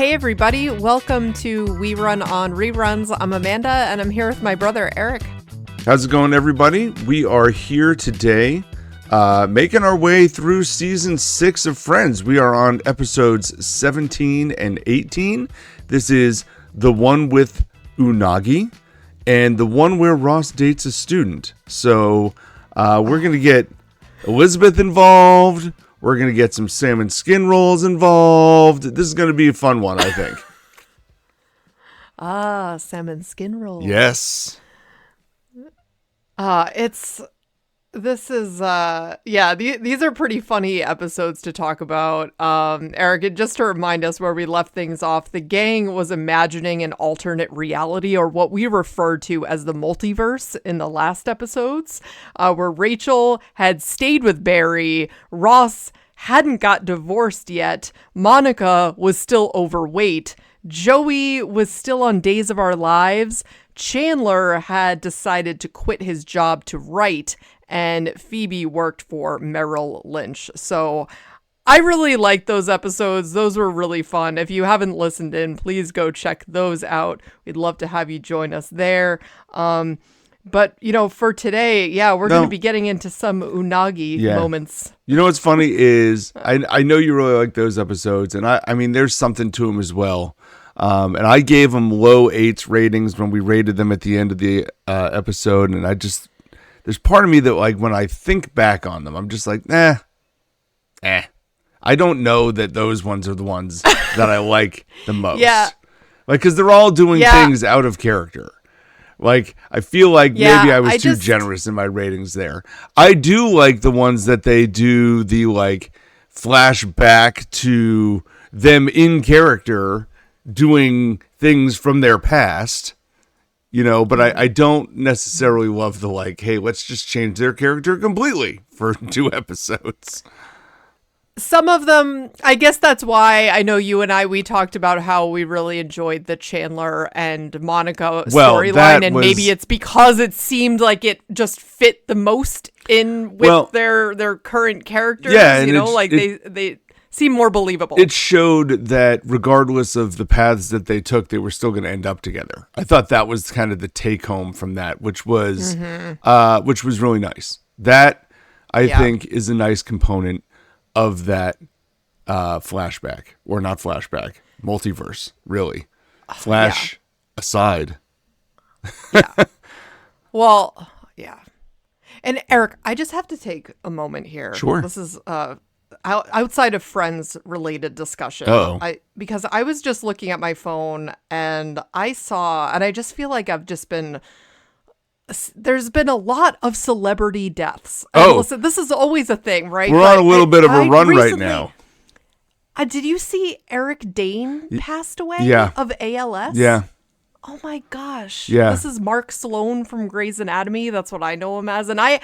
Hey everybody, welcome to We Run on Reruns. I'm Amanda and I'm here with my brother Eric. How's it going, everybody? We are here today making our way through season 6 of Friends. We are on episodes 17 and 18. This is the one with Unagi and the one where Ross dates a student. So we're going to get Elizabeth involved. We're going to get some salmon skin rolls involved. This is going to be a fun one, I think. Salmon skin rolls. Yes. These are pretty funny episodes to talk about. Eric, just to remind us where we left things off, the gang was imagining an alternate reality, or what we referred to as the multiverse in the last episodes, where Rachel had stayed with Barry, Ross hadn't got divorced yet, Monica was still overweight, Joey was still on Days of Our Lives, Chandler had decided to quit his job to write, and Phoebe worked for Merrill Lynch. So I really liked those episodes. Those were really fun. If you haven't listened in, please go check those out. We'd love to have you join us there. But, for today, we're going to be getting into some Unagi moments. You know what's funny is I know you really like those episodes, and I mean, there's something to them as well. And I gave them low 8s ratings when we rated them at the end of the episode, and there's part of me that, like, when I think back on them, I'm just like, I don't know that those ones are the ones that I like the most. Yeah. Like, because they're all doing things out of character. Like, I feel like maybe I was too generous in my ratings there. I do like the ones that they do the, like, flashback to them in character doing things from their past, but I don't necessarily love the, like, hey, let's just change their character completely for 2 episodes. Some of them, I guess that's why I know you and we talked about how we really enjoyed the Chandler and Monica storyline, and maybe it's because it seemed like it just fit the most in with their current characters, they seem more believable. It showed that regardless of the paths that they took, they were still going to end up together. I thought that was kind of the take home from that, which was really nice. That I think is a nice component of that multiverse, really. Flash aside. Well, yeah. And Eric, I just have to take a moment here. Sure. This is outside of Friends related discussion. Because I was just looking at my phone and I just feel like there's been a lot of celebrity deaths. Listen, this is always a thing, right? We're on a little bit of a run right now. Did you see Eric Dane passed away of ALS? Yeah. Oh my gosh. Yeah. This is Mark Sloan from Grey's Anatomy. That's what I know him as. And I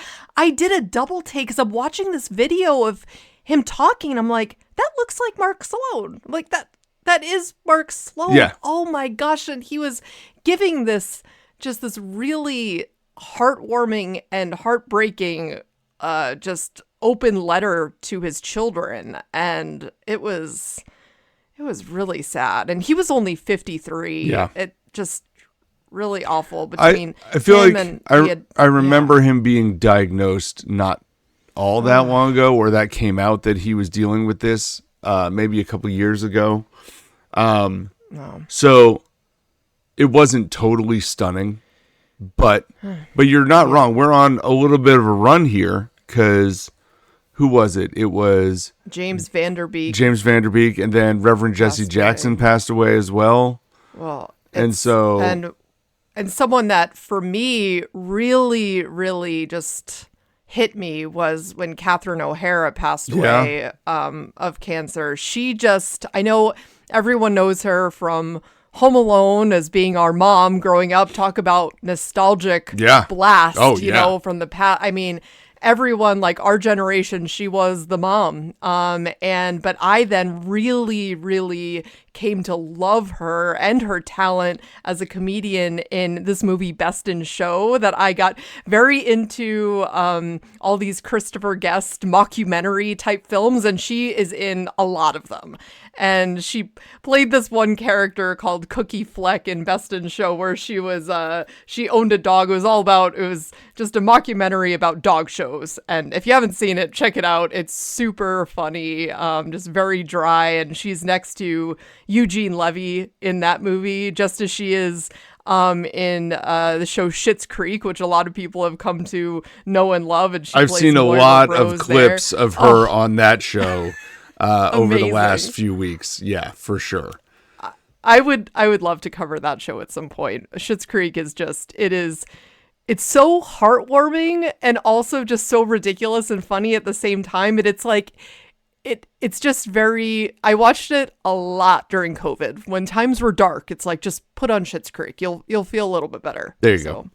did a double take because I'm watching this video of him talking and I'm like, that looks like Mark Sloan. Like that is Mark Sloan. Yeah. Oh my gosh. And he was giving this really heartwarming and heartbreaking just open letter to his children, and it was really sad, and he was only 53. It just really awful between I feel him like and I remember him being diagnosed not all that long ago, or that came out that he was dealing with this maybe a couple years ago. So it wasn't totally stunning, but you're not wrong. We're on a little bit of a run here because who was it? It was James Vanderbeek, and then Reverend Jesse Jackson passed away as well. Well, and someone that for me really, really just hit me was when Catherine O'Hara passed away of cancer. I know everyone knows her from Home Alone as being our mom growing up. Talk about nostalgic blast, from the past. I mean, everyone, like our generation, she was the mom. But I then really, really came to love her and her talent as a comedian in this movie Best in Show, that I got very into all these Christopher Guest mockumentary type films, and she is in a lot of them. And she played this one character called Cookie Fleck in Best in Show, where she owned a dog. It was just a mockumentary about dog shows. And if you haven't seen it, check it out. It's super funny, just very dry. And she's next to Eugene Levy in that movie, just as she is in the show Schitt's Creek, which a lot of people have come to know and love. And I've seen a lot of clips of her on that show. Over the last few weeks. Yeah, for sure. I would love to cover that show at some point. Schitt's Creek is it's so heartwarming and also just so ridiculous and funny at the same time. But it's like, it's just very, I watched it a lot during COVID. When times were dark, it's like, just put on Schitt's Creek. You'll feel a little bit better. There you go.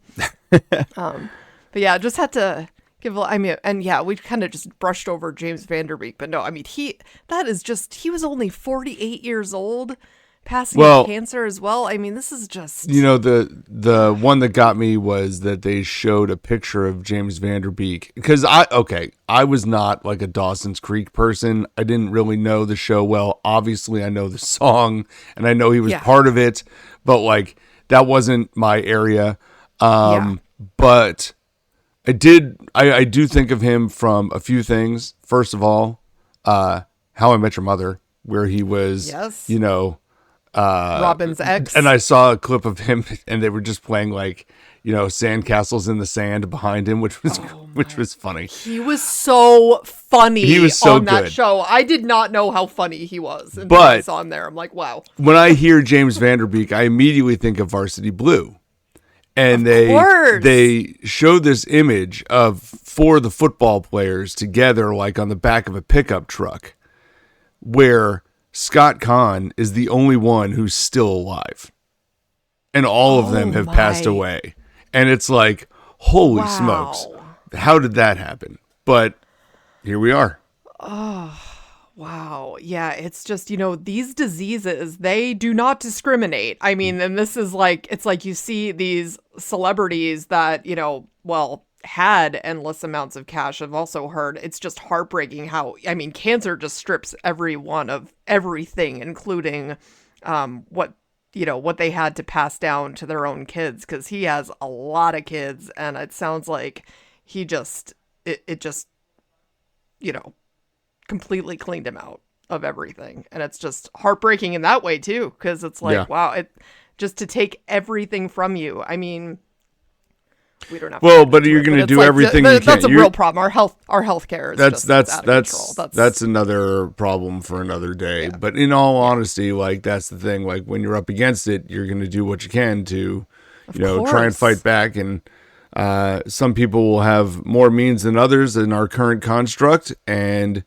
But yeah, just had to we kind of just brushed over James Van Der Beek, but no, I mean, he was only 48 years old, passing cancer as well. I mean, this is just... the one that got me was that they showed a picture of James Van Der Beek, because I was not like a Dawson's Creek person. I didn't really know the show well. Obviously, I know the song, and I know he was part of it, but like, that wasn't my area. But... I do think of him from a few things. First of all, How I Met Your Mother, where he was, Robin's ex. And I saw a clip of him, and they were just playing like, sandcastles in the sand behind him, which was funny. He was so funny. He was so on good. That show. I did not know how funny he was until I saw him there. I'm like, wow. When I hear James Van Der Beek, I immediately think of Varsity Blue. And they showed this image of 4 of the football players together, like on the back of a pickup truck, where Scott Conn is the only one who's still alive. And all of them have passed away. And it's like, holy smokes, how did that happen? But here we are. Oh, wow. Yeah, it's just, these diseases, they do not discriminate. I mean, and this is like, it's like you see these celebrities that, had endless amounts of cash. I've also heard it's just heartbreaking how, I mean, cancer just strips everyone of everything, including what they had to pass down to their own kids, because he has a lot of kids, and it sounds like he just, it just, completely cleaned him out of everything. And it's just heartbreaking in that way too, because it's like, wow, it just to take everything from you. I mean, we don't have but you're going to do everything you can. That's a real problem. Our healthcare is that's another problem for another day. Yeah. But in all honesty, like, that's the thing, like, when you're up against it, you're going to do what you can to try and fight back. And some people will have more means than others in our current construct, and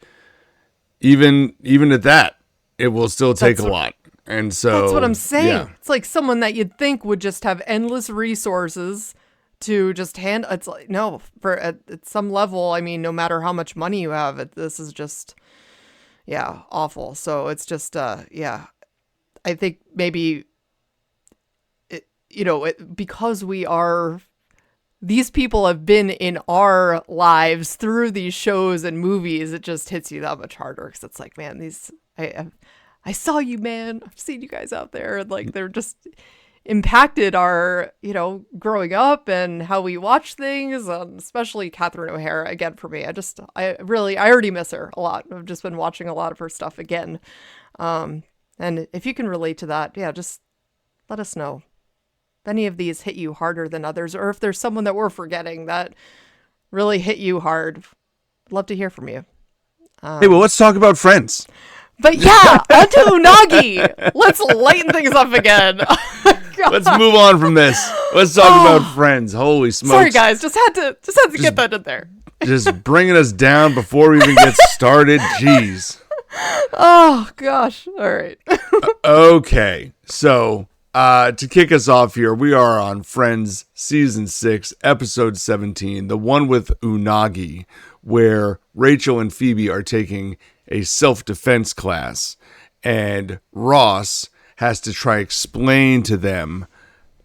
even at that, it will still take a lot. And so that's what I'm saying. Yeah. It's like someone that you'd think would just have endless resources to just hand. It's like, no, at some level, I mean, no matter how much money you have, this is just, awful. So it's just, I think maybe, because these people have been in our lives through these shows and movies, it just hits you that much harder, because it's like, man, I saw you, man. I've seen you guys out there. And like, they're just impacted our, growing up and how we watch things, especially Catherine O'Hara. Again, for me, I already miss her a lot. I've just been watching a lot of her stuff again. And if you can relate to that, just let us know. If any of these hit you harder than others, or if there's someone that we're forgetting that really hit you hard, love to hear from you. Hey, well, let's talk about Friends. But onto Unagi. Let's lighten things up again. Let's move on from this. Let's talk about Friends. Holy smokes! Sorry, guys, just had to get that in there. Just bringing us down before we even get started. Jeez. Oh gosh. All right. Okay, so to kick us off here, we are on Friends Season 6, Episode 17, the one with Unagi, where Rachel and Phoebe are taking a self-defense class. and Ross has to try explain to them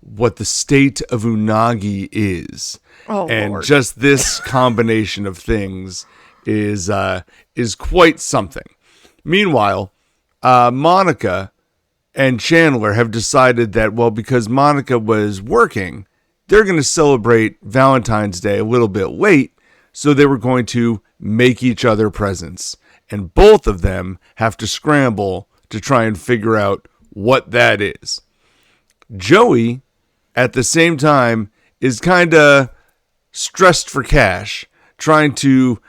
what the state of Unagi is. Oh, and Lord. Just this combination of things is quite something. Meanwhile, Monica and Chandler have decided that, well, because Monica was working, they're going to celebrate Valentine's Day a little bit late, so they were going to make each other presents. And both of them have to scramble to try and figure out what that is. Joey, at the same time, is kind of stressed for cash, trying to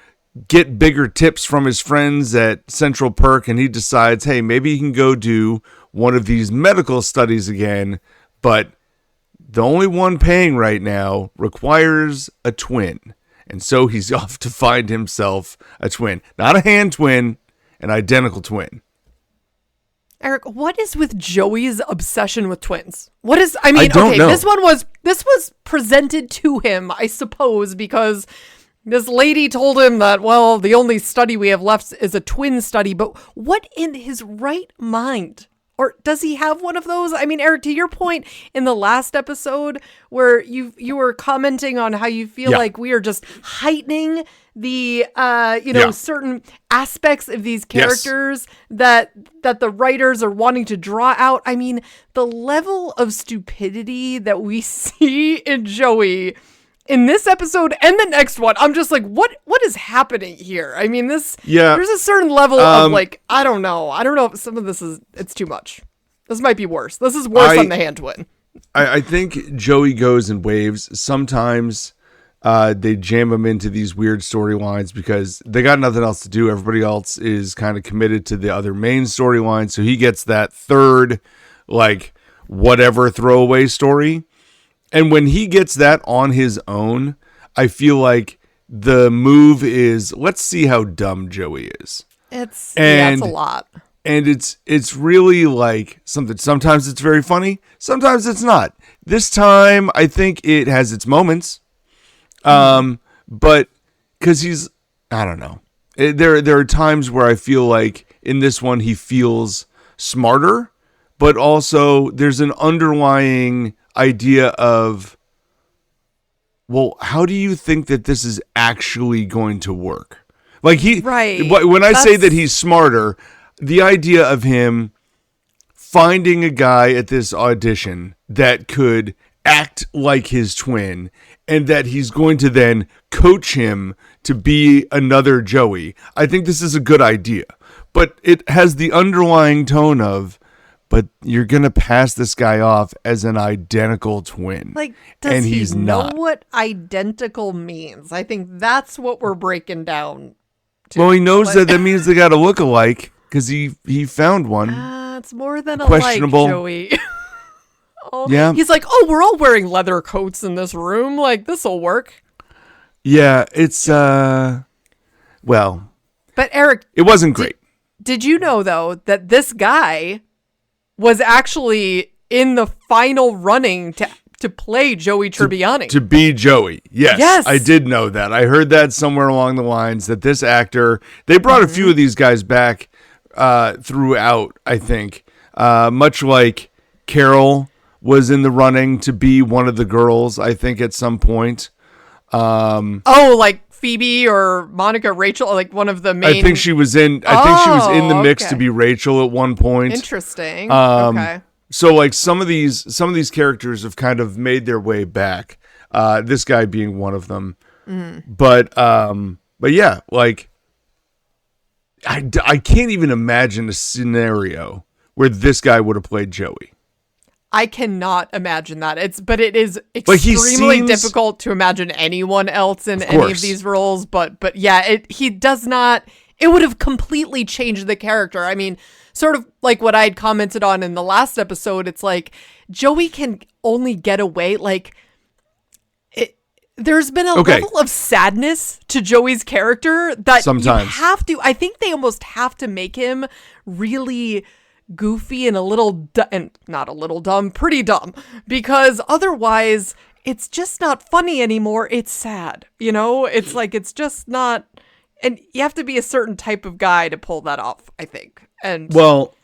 get bigger tips from his friends at Central Perk, and he decides, hey, maybe he can go do one of these medical studies again, but the only one paying right now requires a twin. And so he's off to find himself a twin. Not a hand twin, an identical twin. Eric, what is with Joey's obsession with twins? What is, I mean, don't know. this was presented to him, I suppose, because this lady told him that, well, the only study we have left is a twin study, but what in his right mind? Or does he have one of those? I mean, Eric, to your point in the last episode where you were commenting on how you feel like we are just heightening the certain aspects of these characters that the writers are wanting to draw out. I mean, the level of stupidity that we see in Joey in this episode and the next one, I'm just like, what is happening here? I mean, there's a certain level of like, I don't know if some of this it's too much. This might be worse. This is worse than the hand twin. I think Joey goes in waves. Sometimes they jam him into these weird storylines because they got nothing else to do. Everybody else is kind of committed to the other main storyline. So he gets that third, like, whatever throwaway story. And when he gets that on his own, I feel like the move is, let's see how dumb Joey is. It's a lot. And it's really like something. Sometimes it's very funny. Sometimes it's not. This time, I think it has its moments. But because I don't know. There are times where I feel like in this one, he feels smarter, but also there's an underlying idea of, well, how do you think that this is actually going to work? Like when I say that he's smarter, the idea of him finding a guy at this audition that could act like his twin and that he's going to then coach him to be another Joey. I think this is a good idea, but it has the underlying tone of, but you're going to pass this guy off as an identical twin. Like, does he know what identical means? I think that's what we're breaking down to. Well, he knows that means they got to look alike because he found one. It's more than a questionable. Like, Joey. Yeah. He's like, oh, we're all wearing leather coats in this room. Like, this'll work. Yeah, it's, well. But Eric. It wasn't great. Did you know, though, that this guy was actually in the final running to play Joey Tribbiani. To be Joey. Yes. I did know that. I heard that somewhere along the lines that this actor, they brought a few of these guys back throughout, I think. Much like Carol was in the running to be one of the girls, I think, at some point. Like Phoebe or Monica, Rachel, like one of the main. I think she was in the mix to be Rachel at one point. Interesting. Okay. So like some of these characters have kind of made their way back. This guy being one of them. But yeah, like I can't even imagine a scenario where this guy would have played Joey. I cannot imagine that. It is extremely difficult to imagine anyone else in any of these roles. But yeah, he does not. It would have completely changed the character. I mean, sort of like what I had commented on in the last episode. It's like Joey can only get away like. There's been a level of sadness to Joey's character that sometimes you have to. I think they almost have to make him really goofy and not a little dumb, pretty dumb, because otherwise it's just not funny anymore. It's sad, it's like, it's just not, and you have to be a certain type of guy to pull that off, I think. And well,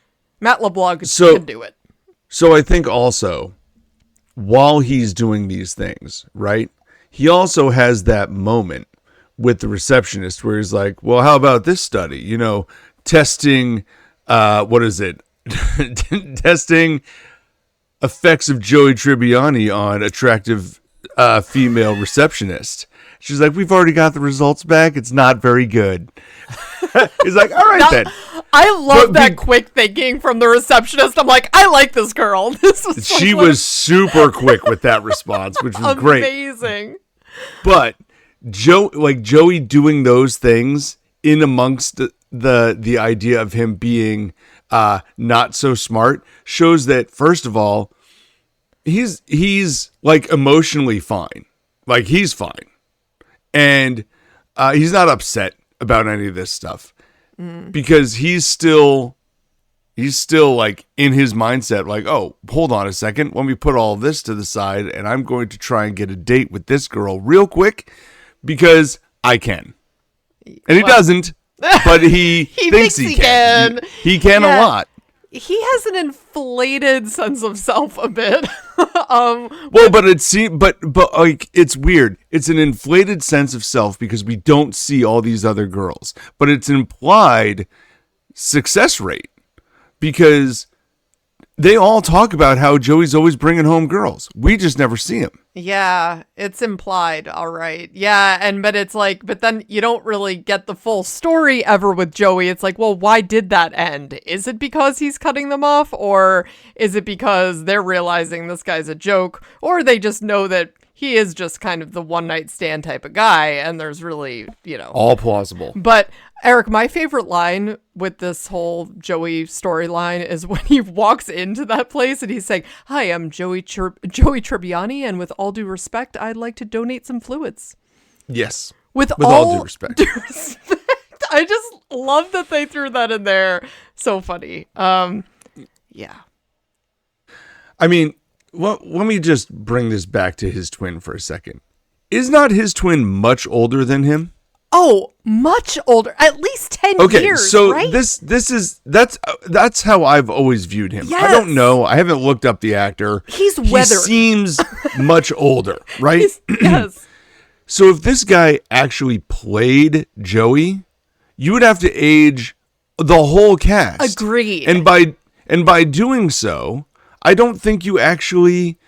Matt LeBlanc can do it. So I think also, while he's doing these things, right, he also has that moment with the receptionist where he's like, well, how about this study? You know, testing, what is it? Testing effects of Joey Tribbiani on attractive female receptionist. She's like, we've already got the results back. It's not very good. He's like, all right, then. I love that quick thinking from the receptionist. I'm like, I like this girl. She was super quick with that response, which was great. Amazing. But Joey doing those things in amongst the idea of him being not so smart shows that, first of all, he's like emotionally fine. Like, he's fine. And he's not upset about any of this stuff because he's still like in his mindset, like, oh, hold on a second. Let me put all this to the side and I'm going to try and get a date with this girl real quick because I can. And he doesn't, but he thinks he can. He can a lot. He has an inflated sense of self a bit. But it's weird. It's an inflated sense of self because we don't see all these other girls, but it's implied success rate because they all talk about how Joey's always bringing home girls. We just never see him. Yeah, it's implied. All right. Yeah. But then you don't really get the full story ever with Joey. It's like, well, why did that end? Is it because he's cutting them off? Or is it because they're realizing this guy's a joke? Or they just know that he is just kind of the one night stand type of guy. And there's really, all plausible. But Eric, my favorite line with this whole Joey storyline is when he walks into that place and he's saying, hi, I'm Joey Tribbiani, and with all due respect, I'd like to donate some fluids. Yes. With all due respect. I just love that they threw that in there. So funny. Yeah. I mean, let me just bring this back to his twin for a second. Is not his twin much older than him? Oh, much older. At least 10 years, so right? that's how I've always viewed him. Yes. I don't know. I haven't looked up the actor. He seems much older, right? Yes. So if this guy actually played Joey, you would have to age the whole cast. Agreed. And by doing so, I don't think you actually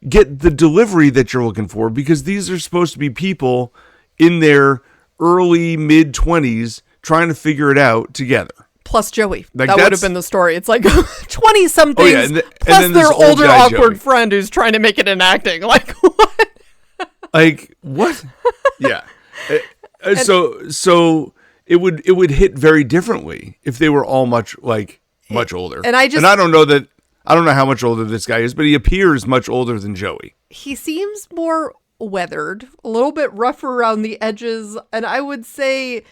get the delivery that you're looking for because these are supposed to be people in their early mid-20s trying to figure it out together. Plus Joey. Like, that would have been the story. It's like 20-somethings plus and their older awkward Joey. Friend who's trying to make it in acting. Like, what? Like, what? Yeah. So it would hit very differently if they were all much older. And I don't know how much older this guy is, but he appears much older than Joey. He seems more weathered, a little bit rougher around the edges, and I would say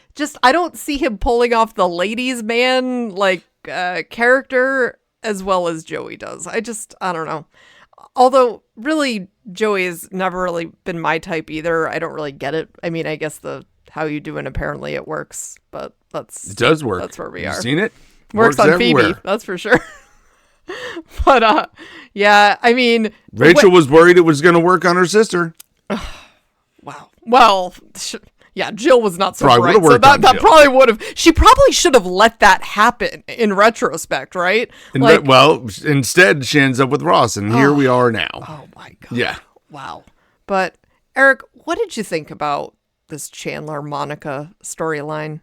I don't see him pulling off the ladies' man character as well as Joey does. I don't know. Although really Joey has never really been my type either. I don't really get it. I mean, I guess how you do it, apparently it works, but it does work. That's where we are. You've seen it? Works on everywhere. Phoebe, that's for sure. But yeah, I mean, Rachel was worried it was going to work on her sister. Wow. Well, yeah, Jill was not so bright. So that probably would have. She probably should have let that happen in retrospect, right? Instead, she ends up with Ross, and here we are now. Oh my god. Yeah. Wow. But Eric, what did you think about this Chandler Monica storyline?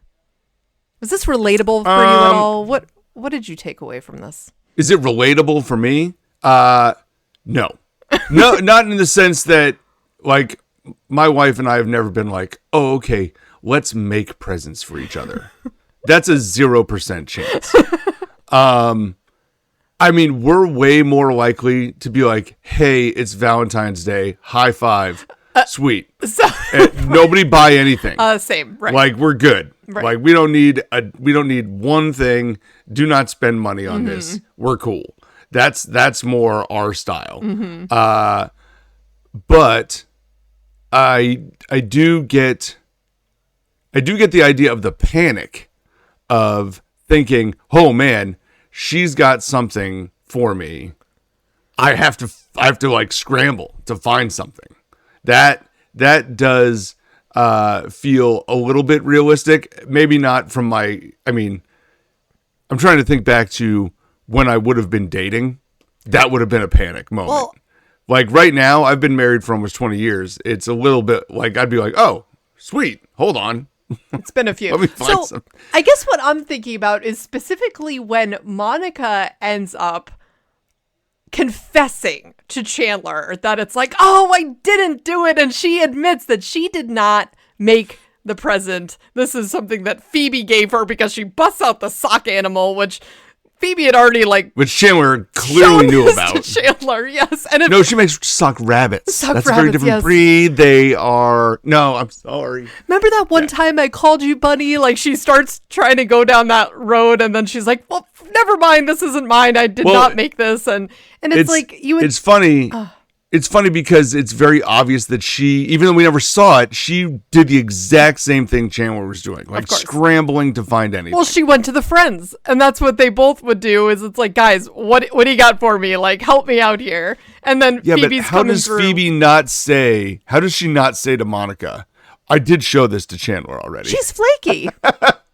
Was this relatable for you at all? What did you take away from this? Is it relatable for me? No, not in the sense that like my wife and I have never been like, oh, okay, let's make presents for each other. That's a 0% chance. I mean, we're way more likely to be like, hey, it's Valentine's Day. High five. Sweet. Nobody buy anything. Same. Right. Like, we're good. Right. Like, we don't need one thing. Do not spend money on this. We're cool. That's more our style. But I do get the idea of the panic of thinking, oh man, she's got something for me, I have to like scramble to find something. That does feel a little bit realistic. Maybe not from I'm trying to think back to when I would have been dating. That would have been a panic moment. Well, like right now, I've been married for almost 20 years. It's a little bit like, I'd be like, oh, sweet. Hold on. it's been a few. Let me find some. I guess what I'm thinking about is specifically when Monica ends up confessing to Chandler that it's like, oh, I didn't do it. And she admits that she did not make the present. This is something that Phoebe gave her because she busts out the sock animal, which Phoebe had already which Chandler clearly knew about. To Chandler, yes. And no, she makes sock rabbits. That's a very different yes. breed. They are. No, I'm sorry. Remember that one time I called you Bunny? Like she starts trying to go down that road, and then she's like, "Well, never mind. This isn't mine. I did not make this." And it's like you would. It's funny. It's funny because it's very obvious that she, even though we never saw it, she did the exact same thing Chandler was doing, like scrambling to find anything. Well, she went to the friends, and that's what they both would do. Is it's like, guys, what do you got for me? Like, help me out here. And then Phoebe's but how does Phoebe not say? How does she not say to Monica? I did show this to Chandler already. She's flaky.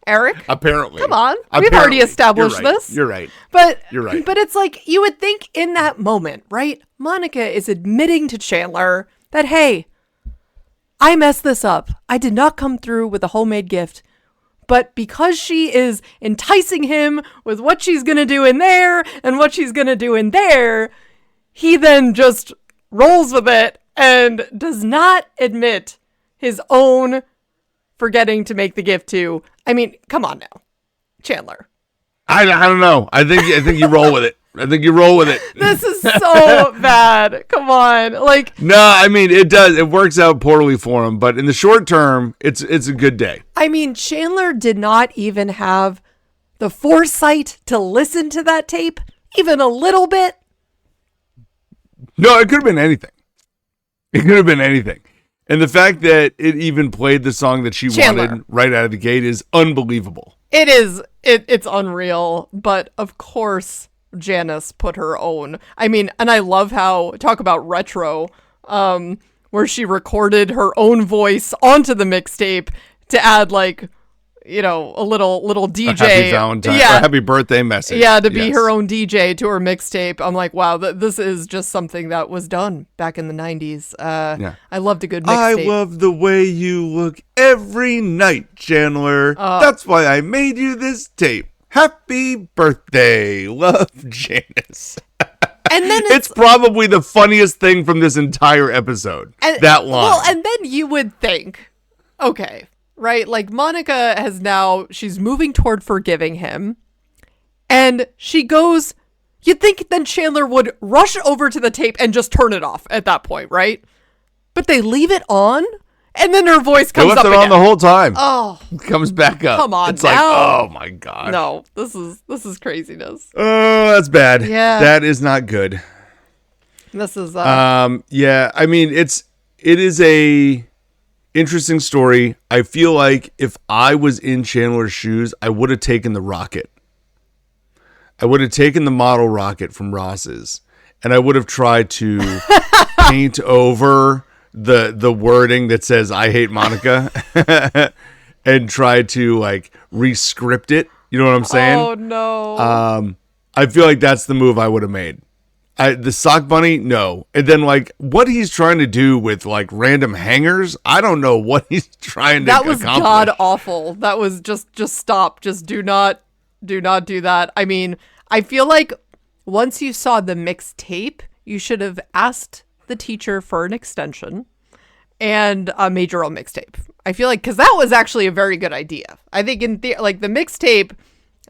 Eric? Apparently. Come on. We've already established this. You're right. But you're right. But it's like, you would think in that moment, right? Monica is admitting to Chandler that, hey, I messed this up. I did not come through with a homemade gift. But because she is enticing him with what she's going to do in there and what she's going to do in there, he then just rolls with it and does not admit his own forgetting to make the gift too. I mean, come on now, Chandler. I don't know. I think you roll with it. I think you roll with it. This is so bad. Come on, No, I mean it does. It works out poorly for him, but in the short term, it's a good day. I mean, Chandler did not even have the foresight to listen to that tape, even a little bit. No, it could have been anything. It could have been anything. And the fact that it even played the song that she wanted right out of the gate is unbelievable. It is. It's unreal. But of course, Janice put her own. I mean, and I love how, talk about retro, where she recorded her own voice onto the mixtape to add a little DJ. A happy Valentine, or happy birthday message. Yeah, to be her own DJ to her mixtape. I'm like, wow, this is just something that was done back in the 90s. I loved a good mixtape. I love the way you look every night, Chandler. That's why I made you this tape. Happy birthday. Love, Janice. And then it's probably the funniest thing from this entire episode. That line. Well, and then you would think, okay, right? Like Monica she's moving toward forgiving him. And she goes, you'd think then Chandler would rush over to the tape and just turn it off at that point, right? But they leave it on, and then her voice comes up again. They left it on the whole time. Oh. It comes back up. Come on it's now. Like, oh my God. No, this is craziness. Oh, that's bad. Yeah. That is not good. This is yeah, I mean it is a interesting story. I feel like if I was in Chandler's shoes, I would have taken the rocket. I would have taken the model rocket from Ross's, and I would have tried to paint over the wording that says "I hate Monica," and tried to re-script it. You know what I'm saying? Oh no. I feel like that's the move I would have made. The sock bunny, no. And then what he's trying to do with random hangers, I don't know what he's trying to accomplish. That was god awful. That was just stop. Just do not do that. I mean, I feel like once you saw the mixtape, you should have asked the teacher for an extension and made your own mixtape. I feel like, because that was actually a very good idea. I think the mixtape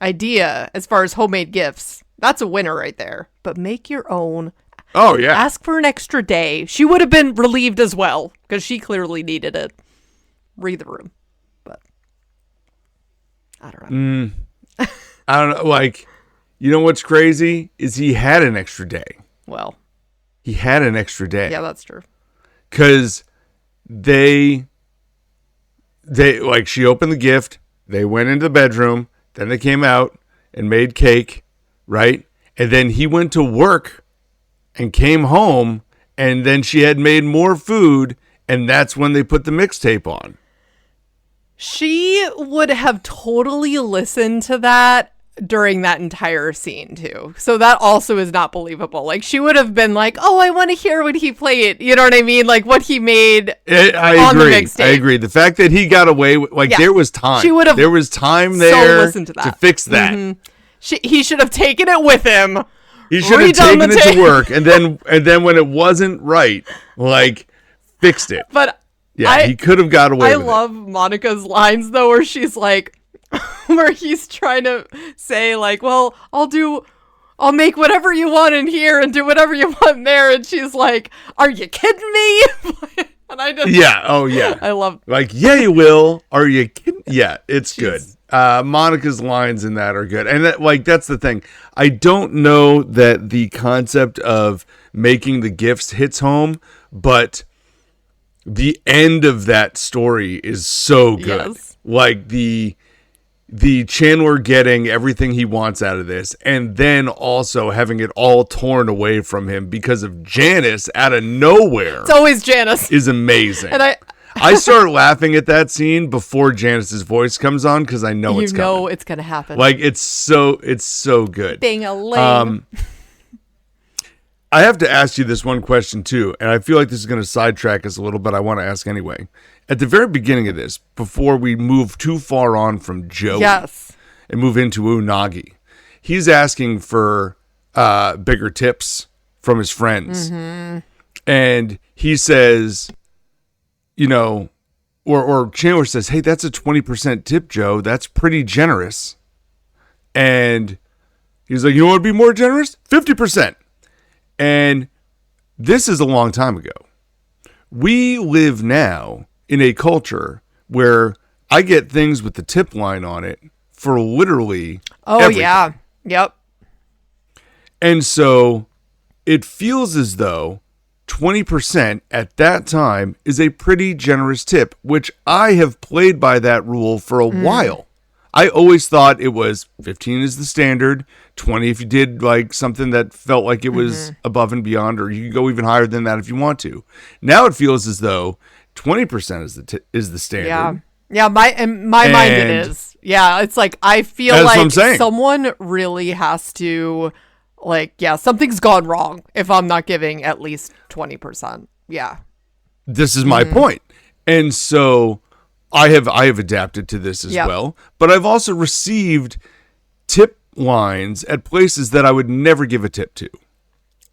idea as far as homemade gifts, that's a winner right there. But make your own. Oh, yeah. Ask for an extra day. She would have been relieved as well, because she clearly needed it. Read the room. But I don't know. I don't know. You know what's crazy is he had an extra day. Well. He had an extra day. Yeah, that's true. Because she opened the gift. They went into the bedroom. Then they came out and made cake. right? And then he went to work and came home, and then she had made more food, and that's when they put the mixtape on. She would have totally listened to that during that entire scene too. So that also is not believable. Like, she would have been like, oh, I want to hear what he played. You know what I mean? Like, what he made I agree. The mixtape. I agree. The fact that he got away with, like, there was time. She would have there was time there listened to, that. To fix that. Mm-hmm. He should have taken it with him. He should have taken it to work, and then when it wasn't right, like, fixed it. But yeah, he could have got away with it. I love Monica's lines, though, where she's like, where he's trying to say, like, well, I'll make whatever you want in here and do whatever you want there. And she's like, are you kidding me? And I just, yeah. Oh, yeah. I love, like, yeah, you will. Are you kidding? Yeah, it's good. Monica's lines in that are good. And that, like, that's the thing. I don't know that the concept of making the gifts hits home, but the end of that story is so good. Yes. Like, the Chandler getting everything he wants out of this, and then also having it all torn away from him because of Janice out of nowhere. It's always Janice. Is amazing. And I start laughing at that scene before Janice's voice comes on because I know it's coming. You know it's gonna happen. Like, it's so good. Being a lame. I have to ask you this one question too, and I feel like this is going to sidetrack us a little, but I want to ask anyway. At the very beginning of this, before we move too far on from Joey and move into Unagi, he's asking for bigger tips from his friends. Mm-hmm. And he says, you know, or Chandler says, hey, that's a 20% tip, Joe. That's pretty generous. And he's like, you want to be more generous? 50%. And this is a long time ago. We live now in a culture where I get things with the tip line on it for literally everything. Yeah. Yep. And so it feels as though 20% at that time is a pretty generous tip, which I have played by that rule for a while. I always thought it was 15 is the standard, 20 if you did like something that felt like it was above and beyond, or you can go even higher than that if you want to. Now it feels as though 20% is the standard. Yeah. My mind it is. Yeah, it's like I feel like someone really has to, like, yeah, something's gone wrong if I'm not giving at least 20%. Yeah. This is my point. And so I have adapted to this as well, but I've also received tip lines at places that I would never give a tip to.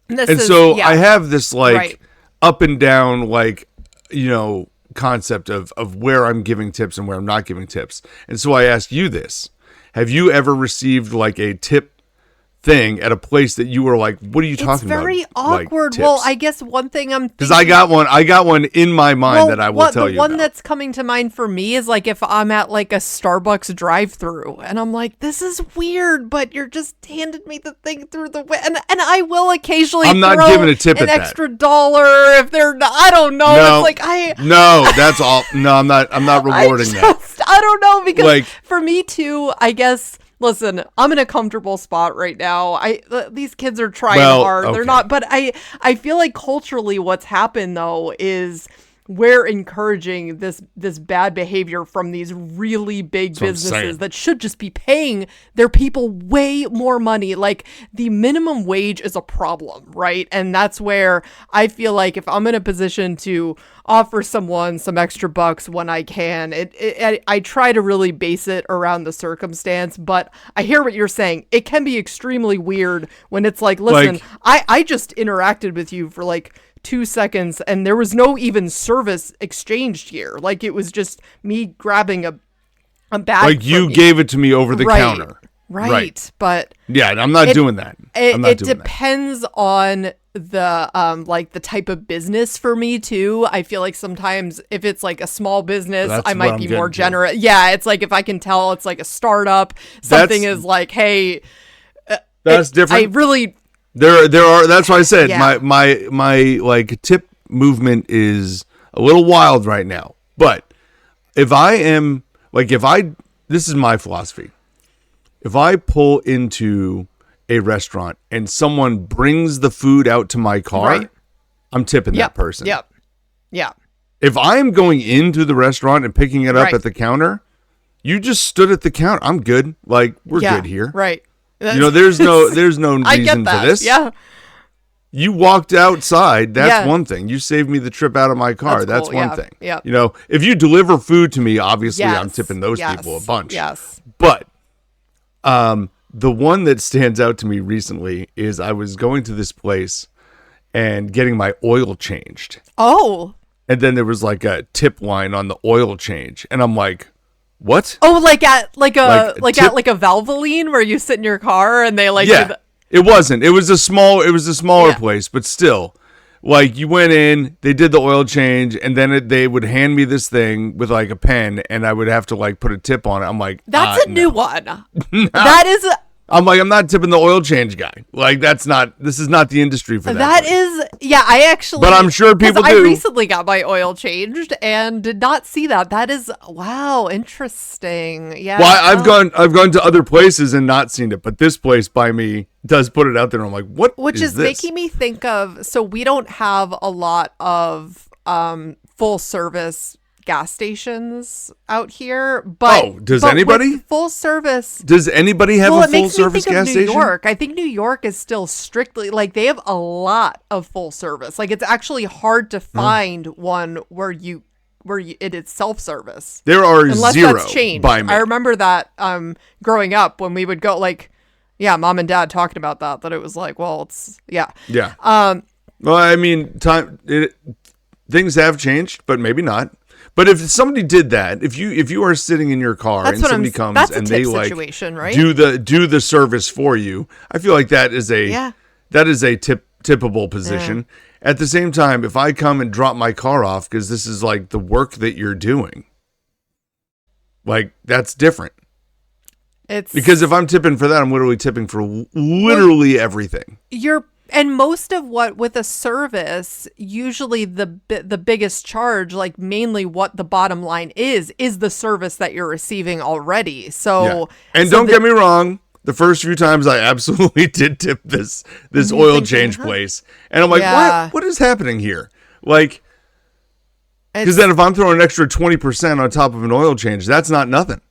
I have this like up and down, like, you know, concept of where I'm giving tips and where I'm not giving tips. And so I ask you this: have you ever received like a tip thing at a place that you were like, what are you talking about? It's very awkward. Like, well, I guess one thing I'm thinking, because I got one in my mind that I will tell you about. The one that's coming to mind for me is like if I'm at like a Starbucks drive-through and I'm like, this is weird, but you're just handed me the thing through the way, and I will occasionally I'm not throw giving a tip an at extra $1 if they're not, I don't know. No, it's like that's all. No, I'm not rewarding that. I don't know, because like, for me too, I guess. Listen, I'm in a comfortable spot right now. These kids are trying hard. Okay. They're not, but I feel like culturally what's happened though is we're encouraging this bad behavior from these really big businesses that should just be paying their people way more money. Like, the minimum wage is a problem, right? And that's where I feel like if I'm in a position to offer someone some extra bucks when I can, I try to really base it around the circumstance. But I hear what you're saying. It can be extremely weird when it's like, listen, I just interacted with you for like 2 seconds and there was no even service exchanged here. Like, it was just me grabbing a bag. Like, you gave it to me over the counter. Right. But yeah, I'm not doing that. It depends on the like the type of business for me too. I feel like sometimes if it's like a small business, I might be more generous. Yeah, it's like if I can tell it's like a startup, something is like, hey, that's different. I really There are. That's why I said my like tip movement is a little wild right now. But if I am like, this is my philosophy. If I pull into a restaurant and someone brings the food out to my car, Right. I'm tipping that person. Yep. Yeah. If I'm going into the restaurant and picking it up Right. at the counter, you just stood at the counter. I'm good. Like, we're good here. Right. You know, there's no reason I get for that. this. Yeah. You walked outside. That's Yeah. one thing. You saved me the trip out of my car. That's That's cool. one Yeah. thing. Yeah. You know, if you deliver food to me, obviously I'm Yes. tipping those Yes. people a bunch. Yes. But the one that stands out to me recently is I was going to this place and getting my oil changed. Oh. And then there was like a tip line on the oil change. And I'm like, what? Oh, like at Like a at a Valvoline where you sit in your car and they like do Yeah. the- It wasn't. It was a smaller Yeah. place, but still. Like, you went in, they did the oil change, and then they would hand me this thing with like a pen, and I would have to like put a tip on it. I'm like, That's a no. new one. That is I'm like, I'm not tipping the oil change guy. Like, this is not the industry for that. that place. is yeah, I actually But I'm sure 'cause people I do. recently got my oil changed and did not see that. That is wow, interesting. Yeah. Well, I've gone to other places and not seen it, but this place by me does put it out there. And I'm like, what? Which is this? making me think of, so we don't have a lot of full service gas stations out here, but does but anybody? with full service? Does anybody have Well, a it full makes me service think of gas New station? York. I think New York is still strictly like they have a lot of full service. Like it's actually hard to find one where it is self service. There are Unless zero that's changed. by me. I remember that growing up when we would go like, yeah, mom and dad talking about that it was like, well, it's yeah. Yeah. Well, I mean, things have changed, but maybe not. But if somebody did that, if you are sitting in your car That's and what somebody comes that's a and tip they like situation, right? do the service for you, I feel like that is a tippable position. At the same time, if I come and drop my car off because this is like the work that you're doing, like that's different. It's Because if I'm tipping for that, I'm literally tipping for literally everything. And most of what with a service, usually the biggest charge, like mainly what the bottom line is the service that you're receiving already. So, Yeah. And don't get me wrong, the first few times I absolutely did tip this oil change place, and I'm like, Yeah. what is happening here? Like, because it's then if I'm throwing an extra 20% on top of an oil change, that's not nothing.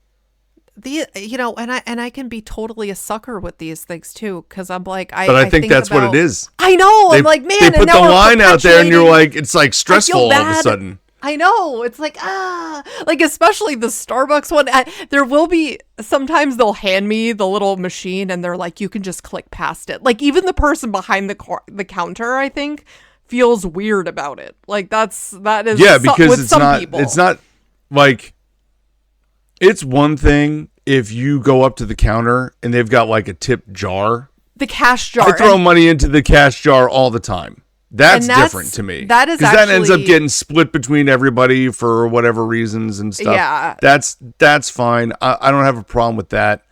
and I can be totally a sucker with these things too, because I'm like, But I think that's what it is. I know. I'm like, man, they and put now the we're line out there, and you're perpetuating- like, it's like stressful all of a bad. sudden. I know. It's like, like especially the Starbucks one. There will be sometimes they'll hand me the little machine and they're like, you can just click past it. Like even the person behind the counter, I think, feels weird about it. Like that is Yeah, because with it's some not. people. It's not like. It's one thing if you go up to the counter and they've got like a tip jar. The cash jar. I throw money into the cash jar all the time. That's And that's- different to me. that is because that ends up actually- getting split between everybody for whatever reasons and stuff. Yeah. That's fine. I don't have a problem with that.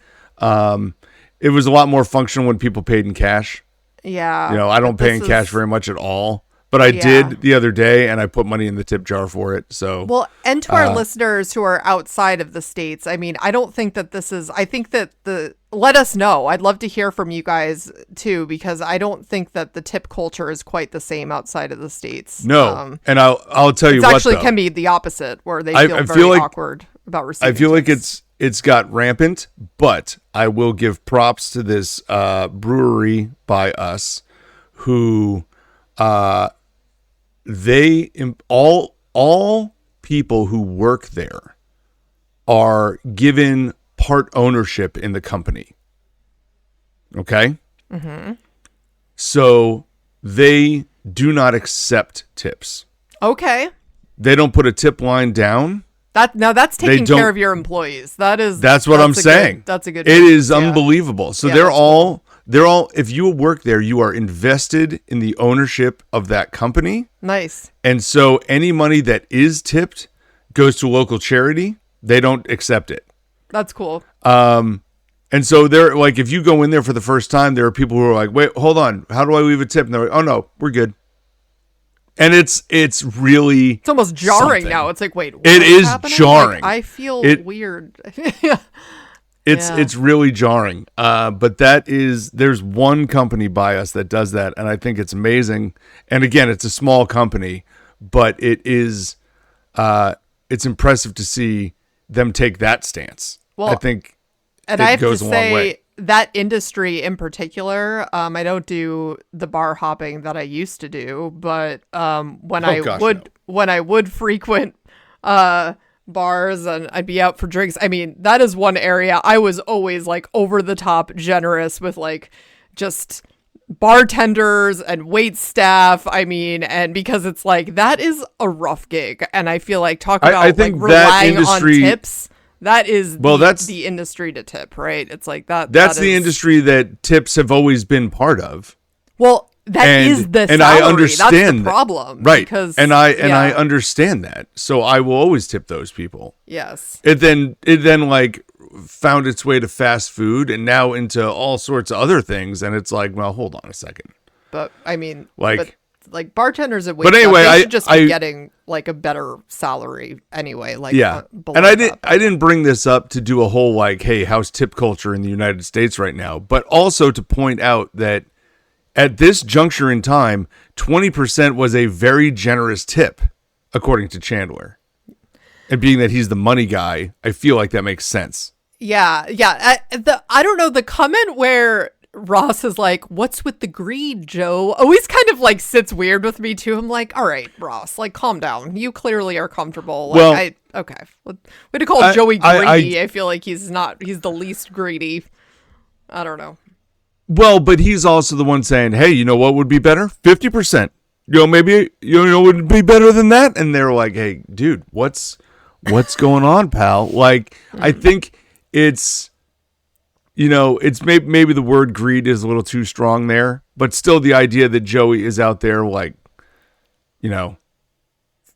It was a lot more functional when people paid in cash. Yeah. You know, I don't but pay in this cash is- very much at all, but I Yeah. did the other day, and I put money in the tip jar for it. So Well, and to our listeners who are outside of the States, I mean, I don't think that I think that let us know. I'd love to hear from you guys too, because I don't think that the tip culture is quite the same outside of the States. no, and I'll tell you It what, actually though. can be the opposite, where they I feel feel very like- awkward about receiving I feel like tips. it's got rampant, but I will give props to this brewery by us, who all people who work there are given part ownership in the company. Okay? Mm-hmm. So they do not accept tips. Okay. They don't put a tip line down. That's taking don't- care of your employees. That's what I'm saying. That's a good. It is yeah. unbelievable. So Yeah, they're that's all if you work there, you are invested in the ownership of that company. Nice. And so any money that is tipped goes to a local charity. They don't accept it. That's cool. And so they're like, if you go in there for the first time, there are people who are like, wait, hold on. How do I leave a tip? And they're like, oh no, we're good. And it's really, It's almost jarring something. now. It's like, wait, It what's is happening? jarring. Like, I feel It- weird. It's really jarring. But there's one company by us that does that, and I think it's amazing. And again, it's a small company, but it's impressive to see them take that stance. Well, I think and I have to say that industry in particular, I don't do the bar hopping that I used to do, but when I would frequent bars and I'd be out for drinks, I mean, that is one area I was always like over the top generous with, like, just bartenders and wait staff. I mean, and because it's like that is a rough gig, and I feel like talk about I think like relying industry, on tips. That is that's the industry to tip, right? It's like that. That's the industry that tips have always been part of. Well, that is the salary. And I understand that's the problem, right? Because I understand that, so I will always tip those people. Yes. It then like found its way to fast food and now into all sorts of other things, and it's like, well, hold on a second. But I mean, like bartenders at wait, but anyway, they should just be getting like a better salary anyway. Like, yeah, and I didn't bring this up to do a whole like, hey, how's tip culture in the United States right now, but also to point out that at this juncture in time, 20% was a very generous tip, according to Chandler. And being that he's the money guy, I feel like that makes sense. Yeah. I don't know, the comment where Ross is like, "What's with the greed, Joe?" always kind of like sits weird with me too. I'm like, all right, Ross, like, calm down. You clearly are comfortable. Like, okay. Way to call Joey greedy. I feel like he's the least greedy. I don't know. Well, but he's also the one saying, hey, you know what would be better? 50%. Maybe, would be better than that. And they're like, hey, dude, what's going on, pal? Like, I think it's, it's maybe the word greed is a little too strong there, but still the idea that Joey is out there, like,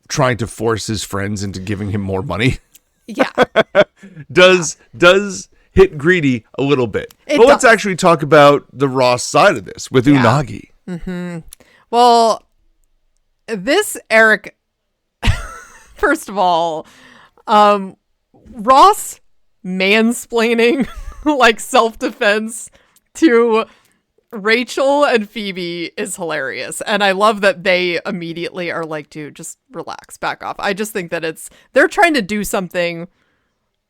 trying to force his friends into giving him more money. Yeah. does hit greedy a little bit. But let's actually talk about the Ross side of this with Unagi. Mm-hmm. Well, this Eric, first of all, Ross mansplaining like self-defense to Rachel and Phoebe is hilarious. And I love that they immediately are like, dude, just relax, back off. I just think that they're trying to do something.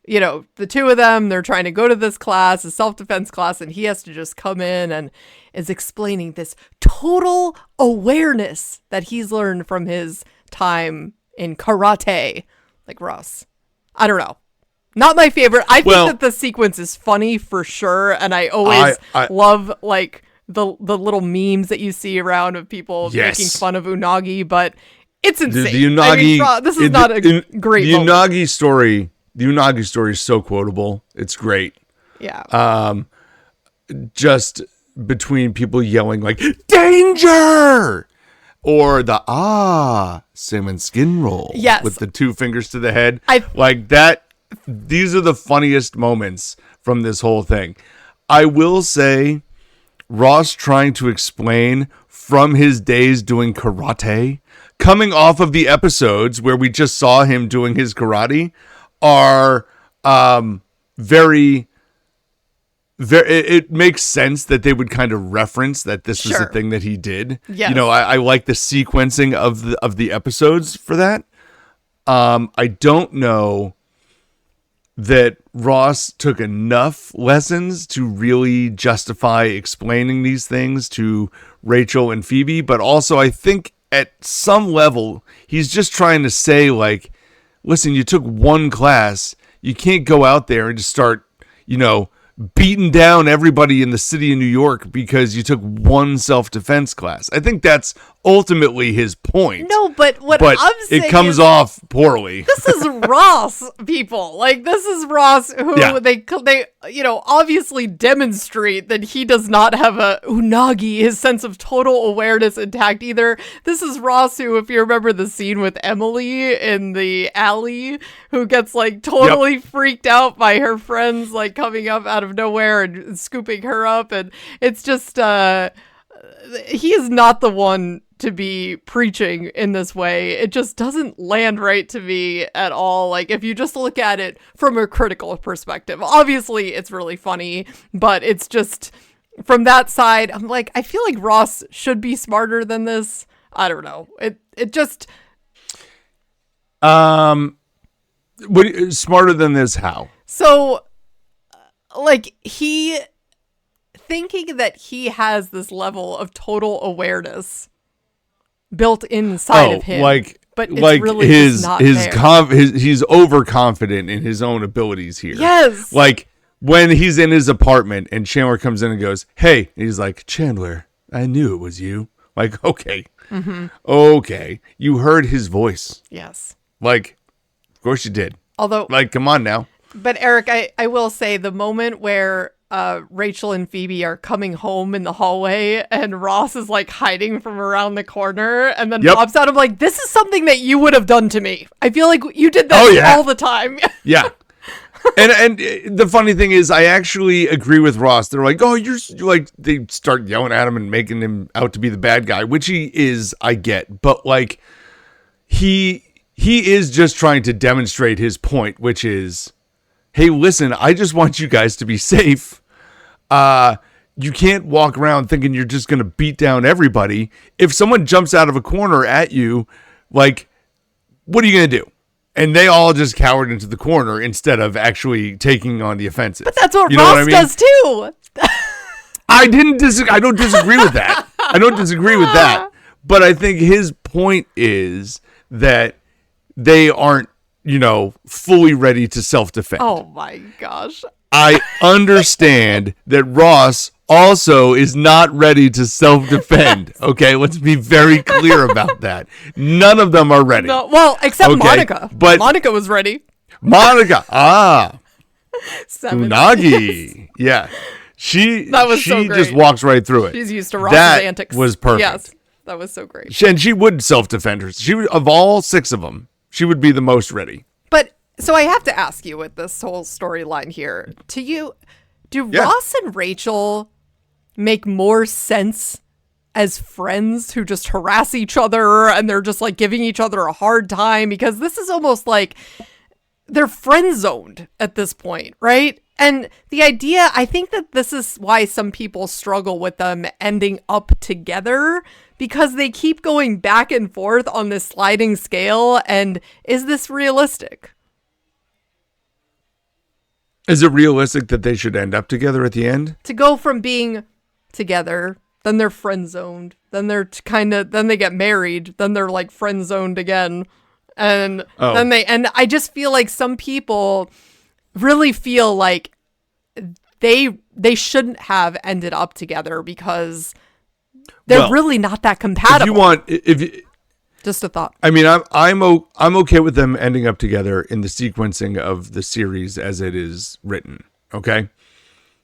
The two of them, they're trying to go to this class, a self-defense class, and he has to just come in and is explaining this total awareness that he's learned from his time in karate. Like, Ross, I don't know. Not my favorite. I think that the sequence is funny for sure, and I always love, like, the little memes that you see around of people making fun of Unagi, but it's insane. The Unagi, this is not a great moment. The Unagi story is so quotable. It's great. Yeah. Just between people yelling like, danger! Or the salmon skin roll. Yes. With the two fingers to the head. Like that. These are the funniest moments from this whole thing. I will say, Ross trying to explain from his days doing karate, coming off of the episodes where we just saw him doing his karate, are very, it makes sense that they would kind of reference that this was the thing that he did. Yes. I like the sequencing of the episodes for that. I don't know that Ross took enough lessons to really justify explaining these things to Rachel and Phoebe, but also I think at some level he's just trying to say, like, listen, you took one class. You can't go out there and just start, beating down everybody in the city of New York because you took one self-defense class. I think that's ultimately his point. No, but I'm saying it comes off poorly. This is Ross, people. Like, this is Ross who they obviously demonstrate that he does not have a Unagi, his sense of total awareness intact either. This is Ross who, if you remember the scene with Emily in the alley, who gets like totally freaked out by her friends like coming up out of nowhere and scooping her up, and it's just he is not the one to be preaching in this way. It just doesn't land right to me at all. Like, if you just look at it from a critical perspective, obviously it's really funny, but it's just from that side, I'm like, I feel like Ross should be smarter than this. I don't know. It just smarter than this how? So like he thinking that he has this level of total awareness built inside of him, but it's like really his not his, there. he's overconfident in his own abilities here. Yes. Like when he's in his apartment and Chandler comes in and goes, "Hey," and he's like, "Chandler, I knew it was you." Like, okay, okay, you heard his voice. Yes. Like, of course you did. Although, Like, come on now. but Eric, I will say the moment where Rachel and Phoebe are coming home in the hallway and Ross is like hiding from around the corner and then pops out, I'm like, this is something that you would have done to me. I feel like you did that all the time. Yeah. And the funny thing is, I actually agree with Ross. They're like, "Oh, you're like," they start yelling at him and making him out to be the bad guy, which he is. I get, but like, he is just trying to demonstrate his point, which is, hey, listen, I just want you guys to be safe. You can't walk around thinking you're just gonna beat down everybody. If someone jumps out of a corner at you, like, what are you gonna do? And they all just cowered into the corner instead of actually taking on the offensive. But that's what you know Ross what I mean? does too. I don't disagree with that. I don't disagree with that. But I think his point is that they aren't, fully ready to self-defend. Oh my gosh. I understand that Ross also is not ready to self-defend. Okay, let's be very clear about that. None of them are ready. No, well, except Monica. But Monica was ready. Monica, 7. Unagi. Yeah. She so great. just walks right through it. She's used to Ross's antics. That was perfect. Yes, that was so great. And she would self-defend her. She would, of all 6 of them, she would be the most ready. But so I have to ask you with this whole storyline here, do Ross and Rachel make more sense as friends who just harass each other and they're just like giving each other a hard time? Because this is almost like they're friend zoned at this point, right? And the idea, I think that this is why some people struggle with them ending up together, because they keep going back and forth on this sliding scale. And is this realistic? Is it realistic that they should end up together at the end? To go from being together, then they're friend zoned, then they're then they get married, then they're like friend zoned again. And then I just feel like some people really feel like they shouldn't have ended up together because they're really not that compatible. Just a thought. I mean, I'm okay with them ending up together in the sequencing of the series as it is written. Okay,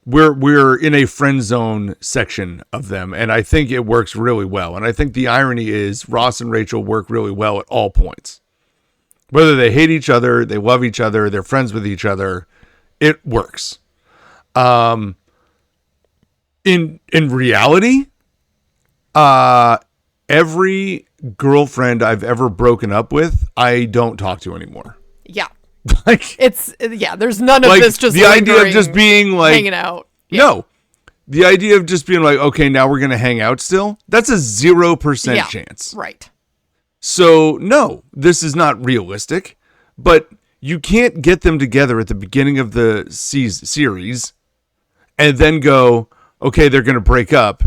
we're in a friend zone section of them, and I think it works really well. And I think the irony is Ross and Rachel work really well at all points. Whether they hate each other, they love each other, they're friends with each other, it works. In reality, every girlfriend I've ever broken up with, I don't talk to anymore. Yeah. Like, there's none of this just the idea of just being like hanging out. Yeah. No. The idea of just being like, okay, now we're going to hang out still. That's a 0% chance. Right. So, no, this is not realistic, but you can't get them together at the beginning of the series and then go, okay, they're going to break up.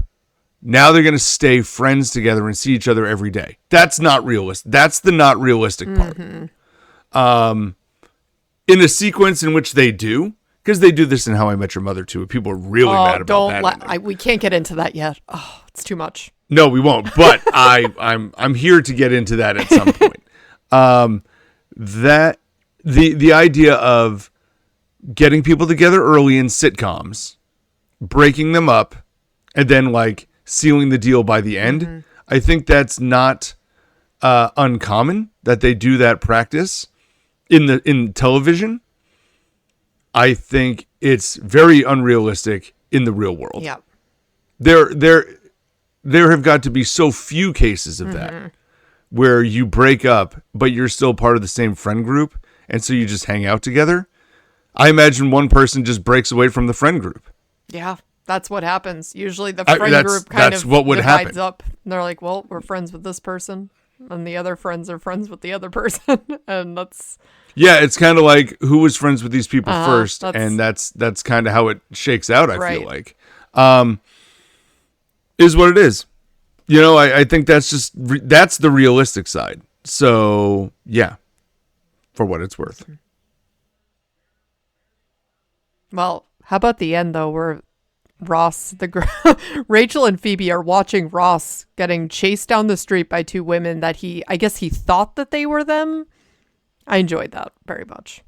Now they're going to stay friends together and see each other every day. That's not realistic. That's the not realistic part. In a sequence in which they do, because they do this in How I Met Your Mother too. People are really mad about that. We can't get into that yet. Oh, it's too much. No, we won't. But I'm here to get into that at some point. That the idea of getting people together early in sitcoms, breaking them up, and then like sealing the deal by the end. I think that's not uncommon that they do that practice in television. I think it's very unrealistic in the real world. Yeah. there have got to be so few cases of that where you break up, but you're still part of the same friend group. And so you just hang out together. I imagine one person just breaks away from the friend group. Yeah, that's what happens. Usually the friend group kind of what would divides happen. up. And they're like, well, we're friends with this person. And the other friends are friends with the other person. And that's... Yeah, it's kind of like who was friends with these people first. And that's kind of how it shakes out, I feel like. Is what it is. You know, I think that's just... that's the realistic side. So, yeah. For what it's worth. Well, how about the end, though, where Rachel and Phoebe are watching Ross getting chased down the street by two women that I guess he thought that they were them. I enjoyed that very much.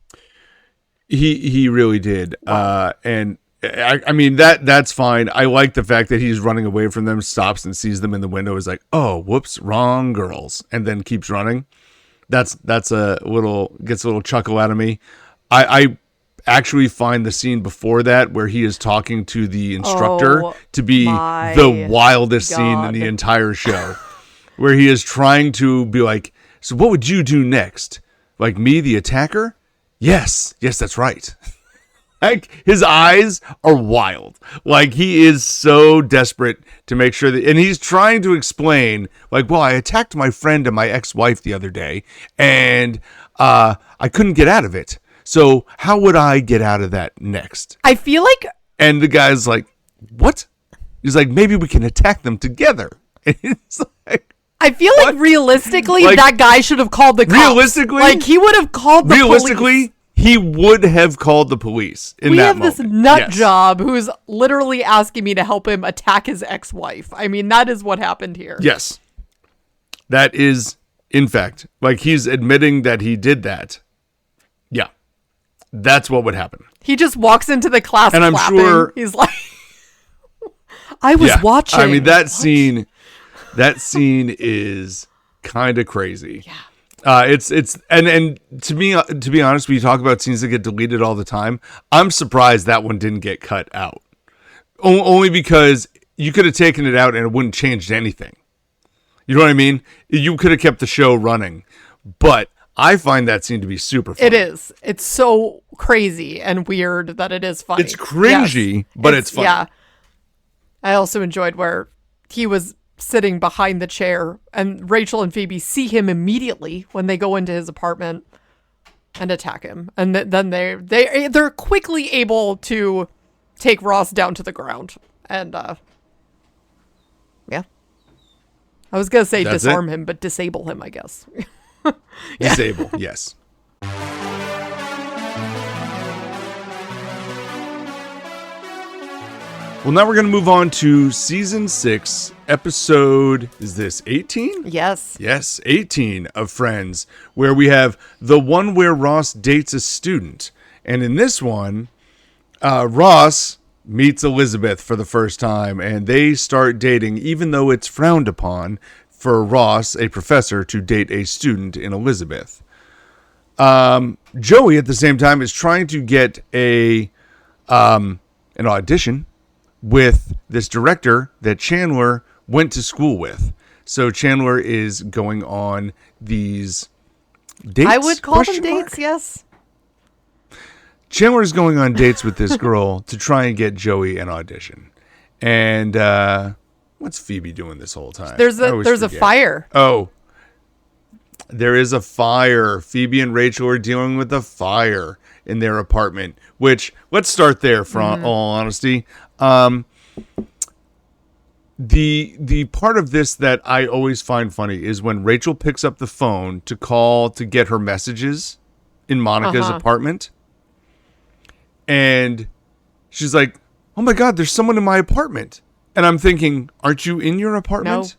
He really did. Wow. And I mean, that's fine. I like the fact that he's running away from them, stops and sees them in the window, is like, oh, whoops, wrong girls, and then keeps running. That's gets a little chuckle out of me. I actually find the scene before that where he is talking to the instructor to be the wildest scene in the entire show, where he is trying to be like, so what would you do next? Like me, the attacker? Yes, that's right. Like, his eyes are wild. Like, he is so desperate to make sure that... And he's trying to explain, like, well, I attacked my friend and my ex-wife the other day, and I couldn't get out of it. So how would I get out of that next? I feel like... And the guy's like, what? He's like, maybe we can attack them together. And it's like... I feel like realistically, that guy should have called the cops. Realistically? Like, he would have called the police. He would have called the police in that moment. We have this nut job who's literally asking me to help him attack his ex-wife. I mean, that is what happened here. Yes. That is, in fact, like, he's admitting that he did that. Yeah. That's what would happen. He just walks into the class and clapping. I'm sure... He's like, I was watching. I mean, that scene is kind of crazy. Yeah. It's and to be honest, we talk about scenes that get deleted all the time. I'm surprised that one didn't get cut out. Only because you could have taken it out and it wouldn't change anything. You know what I mean? You could have kept the show running. But I find that scene to be super funny. It is. It's so crazy and weird that it is funny. It's cringy, but it's funny. Yeah. I also enjoyed where he was sitting behind the chair and Rachel and Phoebe see him immediately when they go into his apartment and attack him. And then they're quickly able to take Ross down to the ground. And yeah. I was going to say disarm him, but disable him, I guess. Disable, yes. Well, now we're going to move on to season 6, episode, is this 18? Yes. Yes, 18 of Friends, where we have the one where Ross dates a student. And in this one, Ross meets Elizabeth for the first time, and they start dating, even though it's frowned upon for Ross, a professor, to date a student in Elizabeth. Joey, at the same time, is trying to get an audition with this director that Chandler went to school with. So Chandler is going on these dates. I would call them dates, yes. Chandler is going on dates with this girl to try and get Joey an audition. And what's Phoebe doing this whole time? There's a fire. Oh, there is a fire. Phoebe and Rachel are dealing with a fire in their apartment, which, let's start there for all honesty. The part of this that I always find funny is when Rachel picks up the phone to call to get her messages in Monica's apartment. And she's like, oh my God, there's someone in my apartment. And I'm thinking, aren't you in your apartment?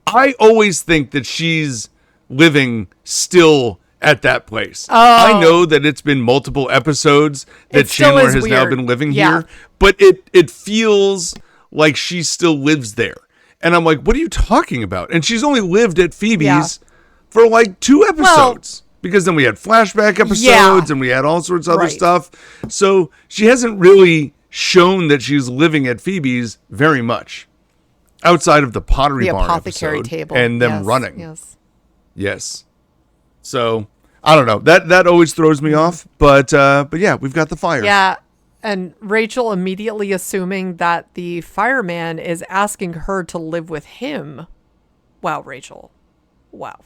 No. I always think that she's living still at that place. Oh. I know that it's been multiple episodes that Chandler has now been living here, but it feels like she still lives there. And I'm like, what are you talking about? And she's only lived at Phoebe's for like 2 episodes. Because then we had flashback episodes and we had all sorts of other stuff. So she hasn't really shown that she's living at Phoebe's very much. outside of the Pottery Barn apothecary episode table. and them Yes, running. Yes. So I don't know. That always throws me off. But yeah, we've got the fire. Yeah. And Rachel immediately assuming that the fireman is asking her to live with him. Wow, Rachel. Wow.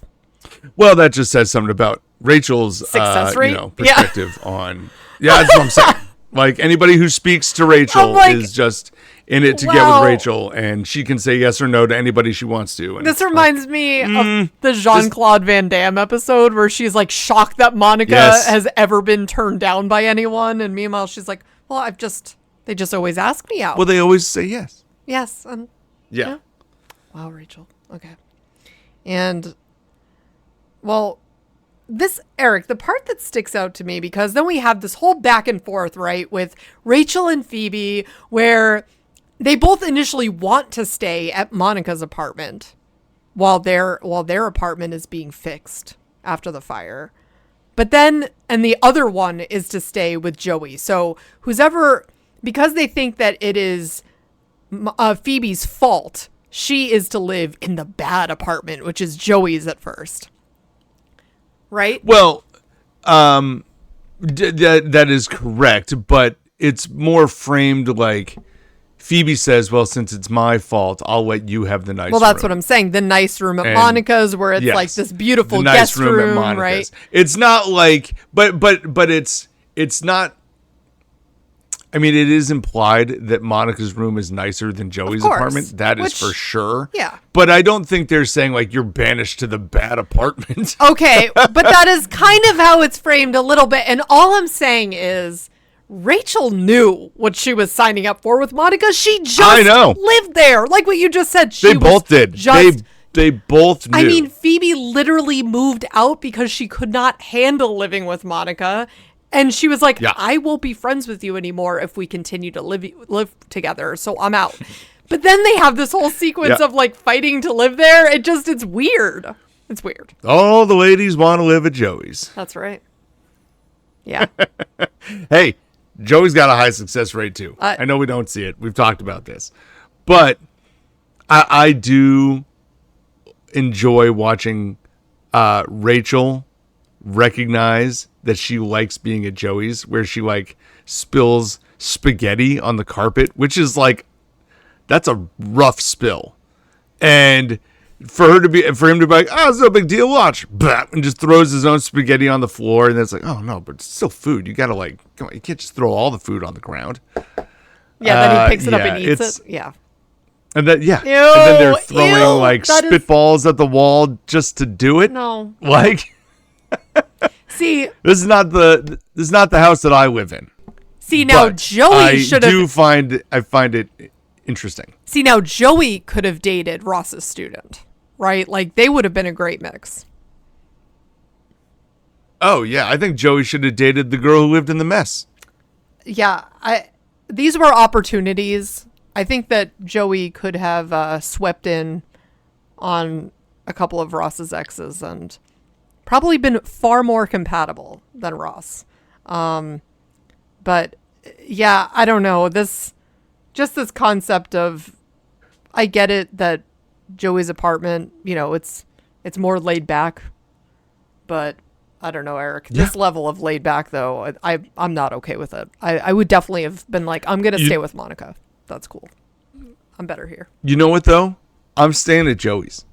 Well, that just says something about Rachel's Success rate? perspective on. Yeah, that's what I'm saying. Like anybody who speaks to Rachel is just in it to get with Rachel, and she can say yes or no to anybody she wants to. And this reminds me of the Jean-Claude Van Damme episode where she's like shocked that Monica has ever been turned down by anyone, and meanwhile she's like, well, they just always ask me out. Well, they always say yes. Yes. Yeah. Wow, Rachel. Okay. And, well, Eric, the part that sticks out to me, because then we have this whole back and forth, right, with Rachel and Phoebe, where they both initially want to stay at Monica's apartment while their apartment is being fixed after the fire. But then, and the other one is to stay with Joey. So because they think that it is Phoebe's fault, she is to live in the bad apartment, which is Joey's at first. Right? Well, that is correct, but it's more framed like Phoebe says, well, since it's my fault, I'll let you have the nice room. Well, that's what I'm saying. The nice room at Monica's, where it's like this beautiful guest room, at Monica's. Right? It's not like, but it's not. I mean, it is implied that Monica's room is nicer than Joey's apartment. That is for sure. Yeah. But I don't think they're saying like you're banished to the bad apartment. Okay, but that is kind of how it's framed a little bit. And all I'm saying is Rachel knew what she was signing up for with Monica. She just lived there. Like what you just said. They both did. They both knew. I mean, Phoebe literally moved out because she could not handle living with Monica. And she was like, I won't be friends with you anymore if we continue to live together. So I'm out. But then they have this whole sequence of like fighting to live there. It's weird. It's weird. All the ladies want to live at Joey's. That's right. Yeah. Hey, Joey's got a high success rate too. I know we don't see it. We've talked about this. But I do enjoy watching Rachel recognize that she likes being at Joey's, where she like spills spaghetti on the carpet, which is like, that's a rough spill. And for him to be like, oh, it's no big deal, watch, and just throws his own spaghetti on the floor, and it's like, oh no, but it's still food. You gotta like, come on, you can't just throw all the food on the ground. Yeah, then he picks it up and eats it. Yeah. And then and then they're throwing like spitballs at the wall just to do it. No. Like see, this is not the house that I live in. See, now Joey should have. I find it interesting. See, now Joey could have dated Ross's student, right? Like they would have been a great mix. Oh yeah, I think Joey should have dated the girl who lived in the mess. Yeah, these were opportunities. I think that Joey could have swept in on a couple of Ross's exes and probably been far more compatible than Ross. But yeah, I don't know. This concept of, I get it that Joey's apartment, it's more laid back, but I don't know, Eric. This level of laid back though, I'm not okay with it. I would definitely have been like, I'm going to stay with Monica. That's cool. I'm better here. You know what though? I'm staying at Joey's.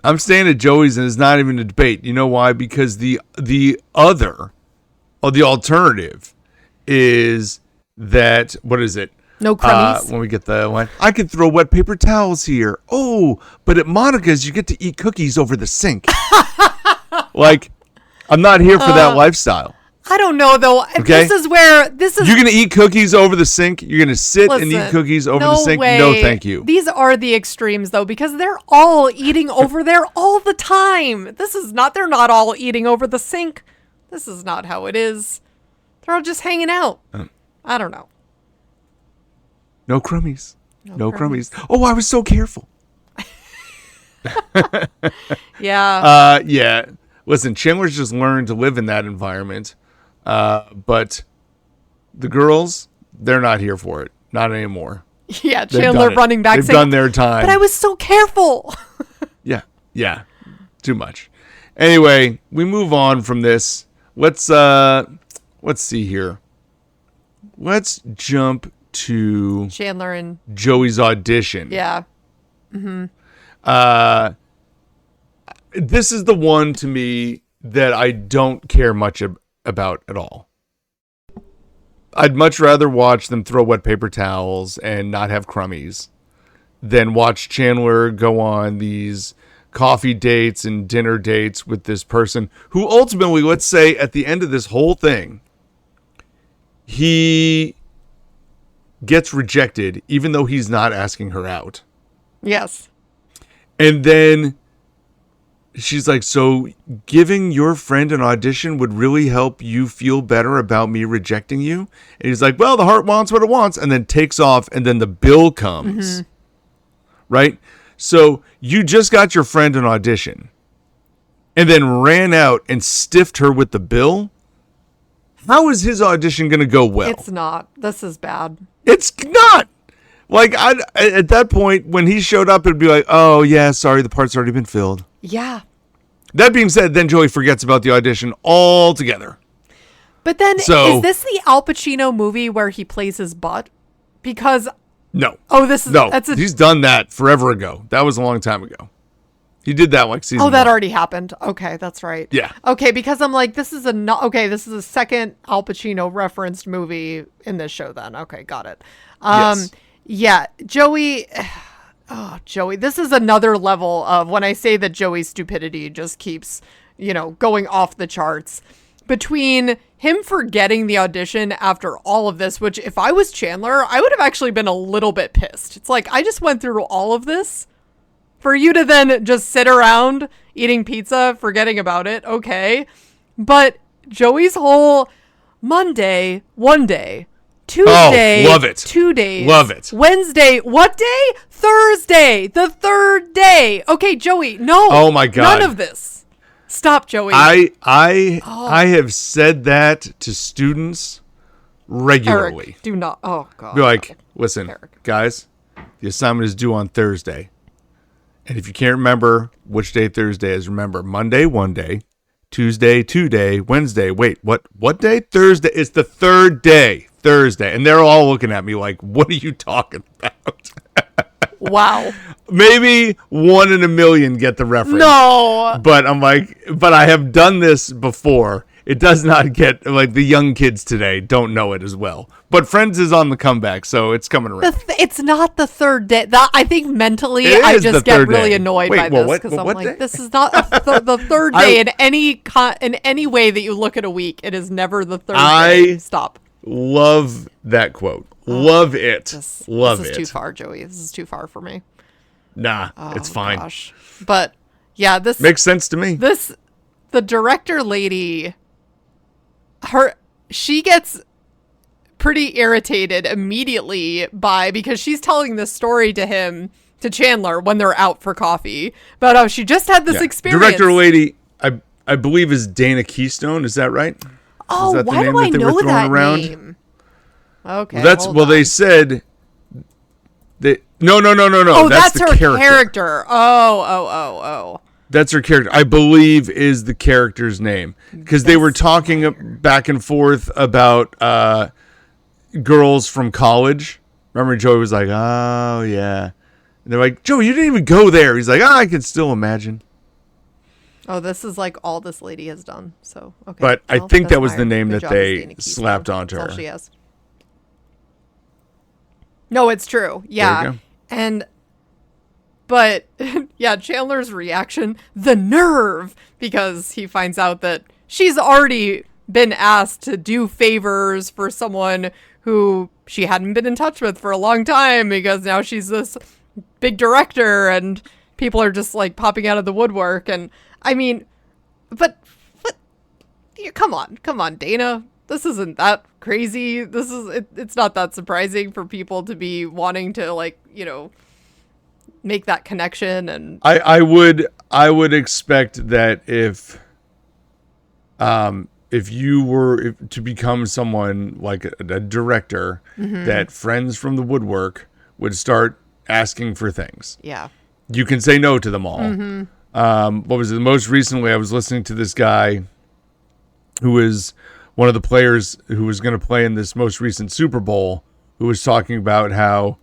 And it's not even a debate. You know why? Because the alternative is that, what is it? No crummies. When we get the one, I could throw wet paper towels here. Oh, but at Monica's, you get to eat cookies over the sink. Like, I'm not here for that lifestyle. I don't know though. Okay? This is. You're gonna eat cookies over the sink. You're gonna sit and eat cookies over the sink. Way. No, thank you. These are the extremes though, because they're all eating over there all the time. They're not all eating over the sink. This is not how it is. They're all just hanging out. I don't know. No crummies. No crummies. Oh, I was so careful. Yeah. Yeah. Listen, Chandler's just learned to live in that environment. But the girls, they're not here for it. Not anymore. Yeah, Chandler running back They've saying, done their time. but I was so careful. Yeah. Too much. Anyway, we move on from this. Let's see here. Let's jump to Chandler and Joey's audition. Yeah. This is the one to me that I don't care much about at all. I'd much rather watch them throw wet paper towels and not have crummies than watch Chandler go on these coffee dates and dinner dates with this person who ultimately, let's say at the end of this whole thing, he gets rejected even though he's not asking her out. Yes. And then she's like, so giving your friend an audition would really help you feel better about me rejecting you? And he's like, well, the heart wants what it wants, and then takes off, and then the bill comes. Right? So you just got your friend an audition and then ran out and stiffed her with the bill. How is his audition going to go well? It's not. This is bad. It's not. Like, at that point, when he showed up, it'd be like, oh, yeah, sorry, the part's already been filled. Yeah. That being said, then Joey forgets about the audition altogether. But then, is this the Al Pacino movie where he plays his butt? Because... No. Oh, this is... No, he's done that forever ago. That was a long time ago. He did that like season 1. that already happened. Okay, that's right. Yeah. Okay, because I'm like, this is a second Al Pacino referenced movie in this show then. Okay, got it. Yes. Yeah, Joey... Oh, Joey, this is another level of when I say that Joey's stupidity just keeps, going off the charts. Between him forgetting the audition after all of this, which if I was Chandler, I would have actually been a little bit pissed. It's like, I just went through all of this for you to then just sit around eating pizza, forgetting about it. Okay. But Joey's whole Monday, one day, Tuesday, love it. 2 days, Love it. Wednesday, what day? Thursday, the third day. Okay, Joey, no. Oh my God. None of this. Stop, Joey. I have said that to students regularly. Eric, do not. Oh, God. Be like, listen, Eric. guys, the assignment is due on Thursday. And if you can't remember which day Thursday is, remember Monday, 1 day, Tuesday, 2 day, Wednesday. Wait, what day? Thursday. It's the third day, Thursday. And they're all looking at me like, what are you talking about? Wow. Maybe 1 in a million get the reference. No. But I'm like, but I have done this before. It does not get, like, the young kids today don't know it as well. But Friends is on the comeback, so it's coming around. It's not the third day. I think mentally It I is just the get third really day. annoyed Wait, by well, this because I'm what like, day? this is not the third day in any way that you look at a week. It is never the third day. Stop. Love that quote. Love it. Love This it. is too far, Joey. This is too far for me. Nah, it's fine. Gosh. But yeah, this Makes sense to me. The director lady, she gets pretty irritated immediately because she's telling this story to Chandler when they're out for coffee about how she just had this experience. Director lady, I believe is Dana Keystone. Is that right? Oh, is that why do I know that name? Okay, They said that. No. Oh, that's her character. Oh. That's her character. I believe is the character's name because they were talking back and forth about girls from college. Remember, Joey was like, "Oh yeah," and they're like, "Joey, you didn't even go there." He's like, "I can still imagine." Oh, this is like all this lady has done. So okay. But I think that was the name Good that job, they Dana Keystone. slapped onto That's her. all she has. No, it's true. Yeah. There you go. But yeah, Chandler's reaction, the nerve, because he finds out that she's already been asked to do favors for someone who she hadn't been in touch with for a long time because now she's this big director and people are just like popping out of the woodwork. And I mean, but come on, Dana. This isn't that crazy. It's not that surprising for people to be wanting to make that connection. And I would expect that if you were to become someone like a director, that friends from the woodwork would start asking for things. Yeah. You can say no to them all. What was it? Most recently, I was listening to this guy who was one of the players who was going to play in this most recent Super Bowl, who was talking about how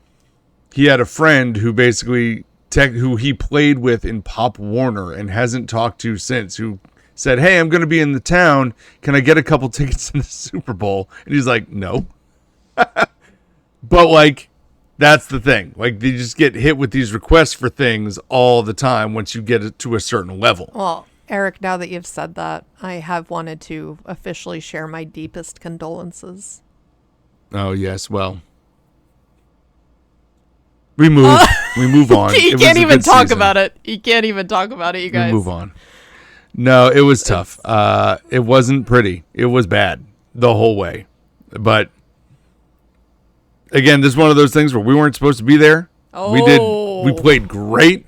he had a friend who basically who he played with in Pop Warner and hasn't talked to since, who said, "Hey, I'm going to be in the town. Can I get a couple tickets in the Super Bowl?" And he's like, "No." But like, that's the thing. Like, they just get hit with these requests for things all the time once you get it to a certain level. Well, Eric, now that you've said that, I have wanted to officially share my deepest condolences. Oh, yes. Well, we move. We move on. You can't even talk about it. You can't even talk about it, you guys. We move on. No, it was tough. It wasn't pretty. It was bad the whole way. But again, this is one of those things where we weren't supposed to be there. Oh. We played great.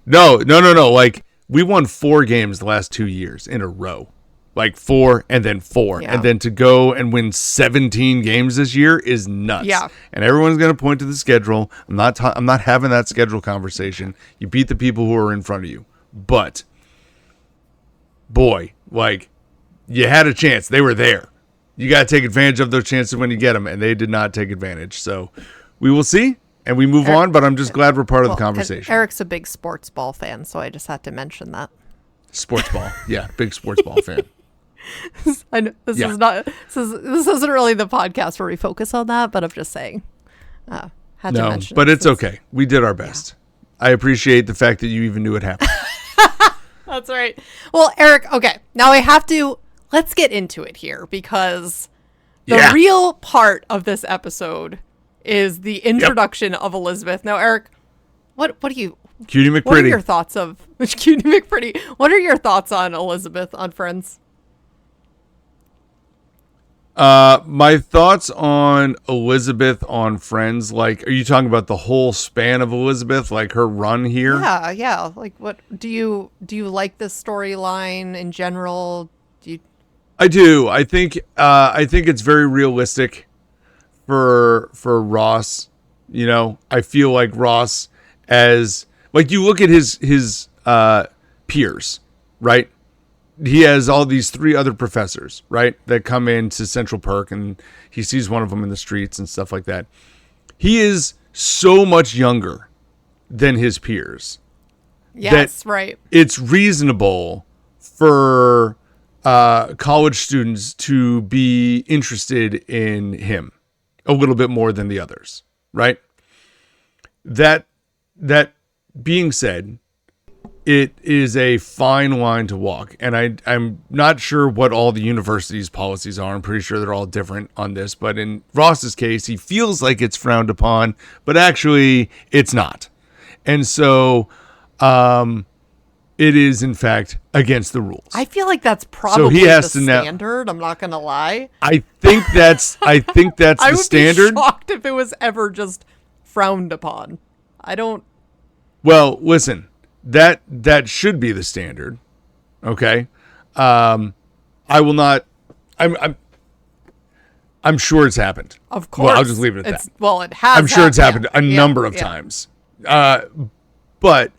No. Like, we won 4 games the last 2 years in a row. Like 4 and then 4. Yeah. And then to go and win 17 games this year is nuts. Yeah. And everyone's going to point to the schedule. I'm not having that schedule conversation. You beat the people who are in front of you. But boy, like, you had a chance. They were there. You got to take advantage of those chances when you get them, and they did not take advantage. So we will see, and we move on, but I'm just glad we're part of the conversation. Eric's a big sports ball fan, so I just had to mention that. Sports ball. Yeah, big sports ball fan. I know this isn't really the podcast where we focus on that, but I'm just saying. Had to mention but it's okay. We did our best. Yeah. I appreciate the fact that you even knew it happened. That's right. Well, Eric, okay. Now let's get into it here, because the real part of this episode is the introduction of Elizabeth. Now, Eric, what do you... Cutie McPretty. What are your thoughts of... Cutie McPretty. What are your thoughts on Elizabeth on Friends? My thoughts on Elizabeth on Friends, like, are you talking about the whole span of Elizabeth, like her run here? Yeah. Like, what do you like this storyline in general? I do. I think it's very realistic for Ross. You know, I feel like Ross, as like, you look at his peers, right? He has all these 3 other professors, right, that come into Central Perk, and he sees one of them in the streets and stuff like that. He is so much younger than his peers. Yes, right. It's reasonable for college students to be interested in him a little bit more than the others, right? That being said, it is a fine line to walk, and I'm not sure what all the university's policies are. I'm pretty sure they're all different on this, but in Ross's case, he feels like it's frowned upon, but actually it's not. And so it is, in fact, against the rules. I feel like that's probably the standard. I'm not going to lie. I think that's the standard. I would be shocked if it was ever just frowned upon. Well, listen. That should be the standard. Okay. I will not. I'm sure it's happened. Of course. Well, I'll just leave it at that. Well, it has. I'm sure it's happened a number of times. But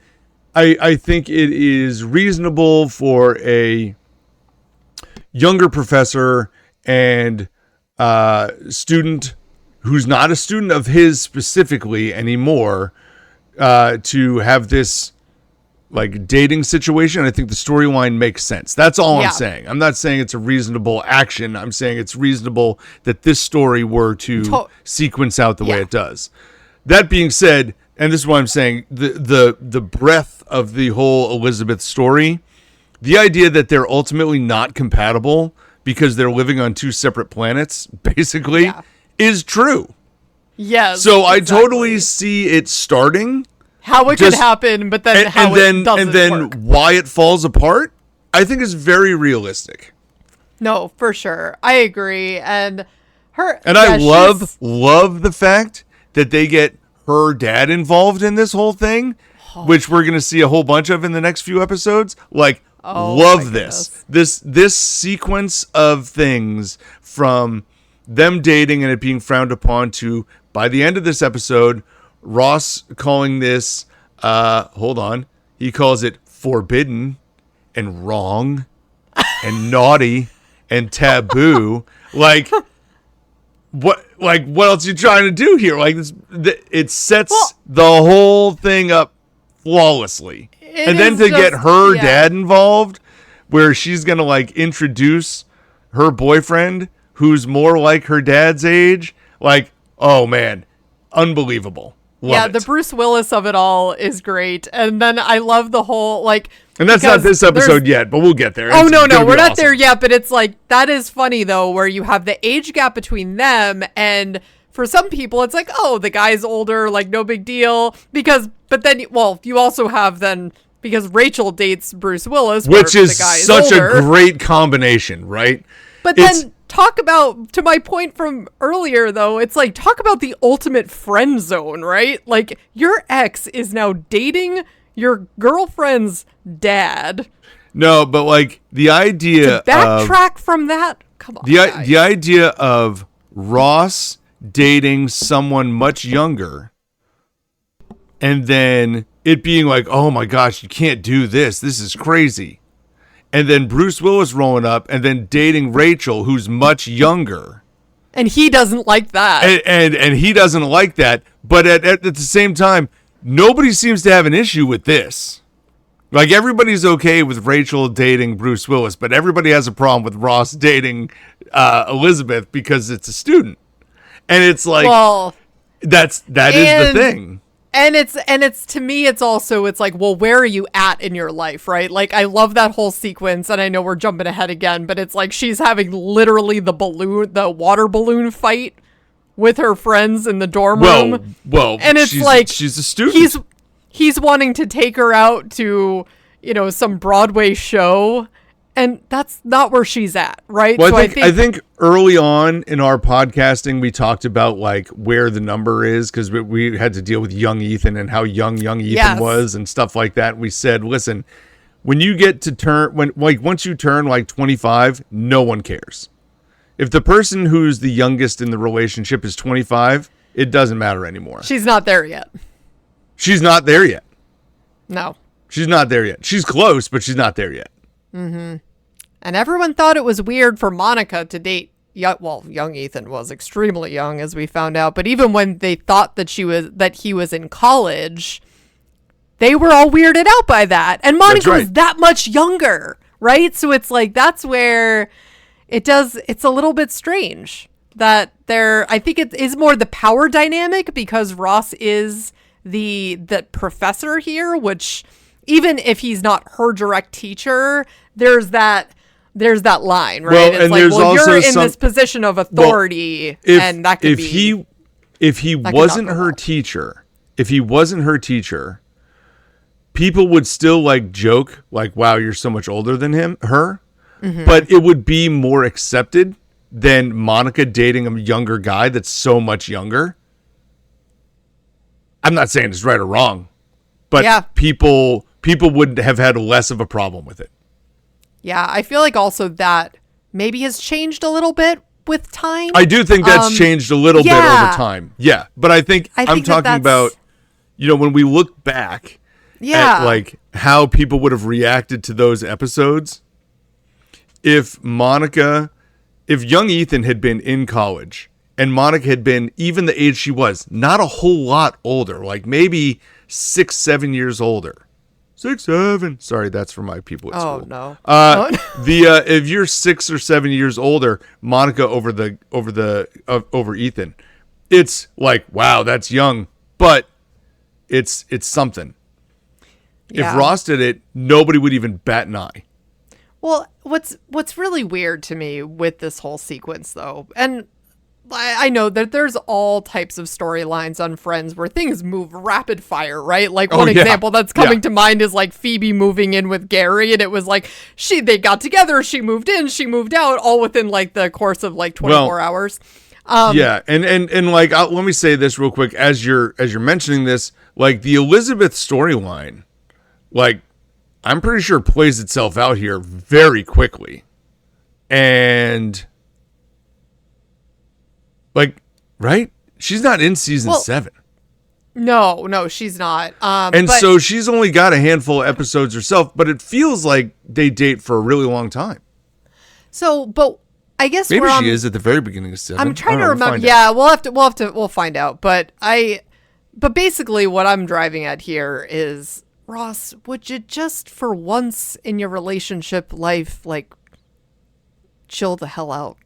I think it is reasonable for a younger professor and student who's not a student of his specifically anymore to have this, like, dating situation. I think the storyline makes sense. That's all I'm saying. I'm not saying it's a reasonable action. I'm saying it's reasonable that this story were to sequence out the way it does. That being said, and this is why I'm saying the breadth of the whole Elizabeth story, the idea that they're ultimately not compatible because they're living on 2 separate planets, basically, is true. Yes. So I totally see it starting. How it could happen, but then how it doesn't and then work. Why it falls apart, I think is very realistic. No, for sure. I agree. And I love the fact that they get her dad involved in this whole thing, which we're going to see a whole bunch of in the next few episodes. Like, love this. This sequence of things, from them dating and it being frowned upon to, by the end of this episode, Ross calling this, hold on, he calls it forbidden and wrong and naughty and taboo. Like, what else are you trying to do here? Like, it sets the whole thing up flawlessly. And then to get her dad involved, where she's going to, like, introduce her boyfriend, who's more like her dad's age, like, oh, man, unbelievable. Love it. The Bruce Willis of it all is great. And then I love the whole, like... And that's not this episode yet, but we'll get there. Oh, no, we're not there yet, but it's like, that is funny, though, where you have the age gap between them, and for some people, it's like, oh, the guy's older, like, no big deal, but then, well, you also have then, because Rachel dates Bruce Willis, which is the guy such older. A great combination, right? But then... Talk about, to my point from earlier, though, it's like, talk about the ultimate friend zone, right? Like, your ex is now dating your girlfriend's dad. No, but, like, the idea to backtrack from that? Come on, guys. The idea of Ross dating someone much younger and then it being like, oh, my gosh, you can't do this. This is crazy. And then Bruce Willis rolling up and then dating Rachel, who's much younger. And he doesn't like that. And he doesn't like that. But at the same time, nobody seems to have an issue with this. Like, everybody's okay with Rachel dating Bruce Willis, but everybody has a problem with Ross dating Elizabeth because it's a student. And it's like, well, that is the thing. And it's to me, it's also, it's like, well, where are you at in your life, right? Like, I love that whole sequence, and I know we're jumping ahead again, but it's like she's having literally the water balloon fight with her friends in the dorm room. Well, and it's like she's a student. He's wanting to take her out to, some Broadway show, and that's not where she's at, right? Well, so I think early on in our podcasting, we talked about, like, where the number is, because we had to deal with young Ethan and how young Ethan was and stuff like that. We said, listen, when you get to once you turn like 25, no one cares. If the person who's the youngest in the relationship is 25, it doesn't matter anymore. She's not there yet. She's not there yet. No. She's not there yet. She's close, but she's not there yet. Mm-hmm. And everyone thought it was weird for Monica to date. Young Ethan was extremely young, as we found out. But even when they thought that he was in college, they were all weirded out by that. And Monica was that much younger, right? So it's like, that's where it's a little bit strange that I think it is more the power dynamic, because Ross is the professor here, which even if he's not her direct teacher, there's that line, right? Well, it's and like, there's also you're in this position of authority, and that could be. If he wasn't her teacher, people would still, like, joke, like, wow, you're so much older than her. Mm-hmm. But it would be more accepted than Monica dating a younger guy that's so much younger. I'm not saying it's right or wrong, but people would have had less of a problem with it. Yeah, I feel like also that maybe has changed a little bit with time. I do think that's changed a little bit over time. Yeah, but I think I'm talking about, when we look back at, like, how people would have reacted to those episodes. If young Ethan had been in college and Monica had been even the age she was, not a whole lot older, like maybe 6-7 years older. 6-7. Sorry, that's for my people at school. Oh no. If you're 6 or 7 years older, Monica over Ethan, it's like, wow, that's young, but it's something. Yeah. If Ross did it, nobody would even bat an eye. Well, what's really weird to me with this whole sequence, though, and I know that there's all types of storylines on Friends where things move rapid fire, right? Like, one example that's coming to mind is, like, Phoebe moving in with Gary, and it was like they got together, she moved in, she moved out, all within, like, the course of, like, 24 hours. And like, let me say this real quick as you're mentioning this, like, the Elizabeth storyline, like, I'm pretty sure plays itself out here very quickly, and. Like, right? She's not in season 7. No, she's not. So she's only got a handful of episodes herself, but it feels like they date for a really long time. So, but I guess maybe she is at the very beginning of 7. I'm trying to remember. Yeah, we'll find out. But basically what I'm driving at here is, Ross, would you just for once in your relationship life, like, chill the hell out?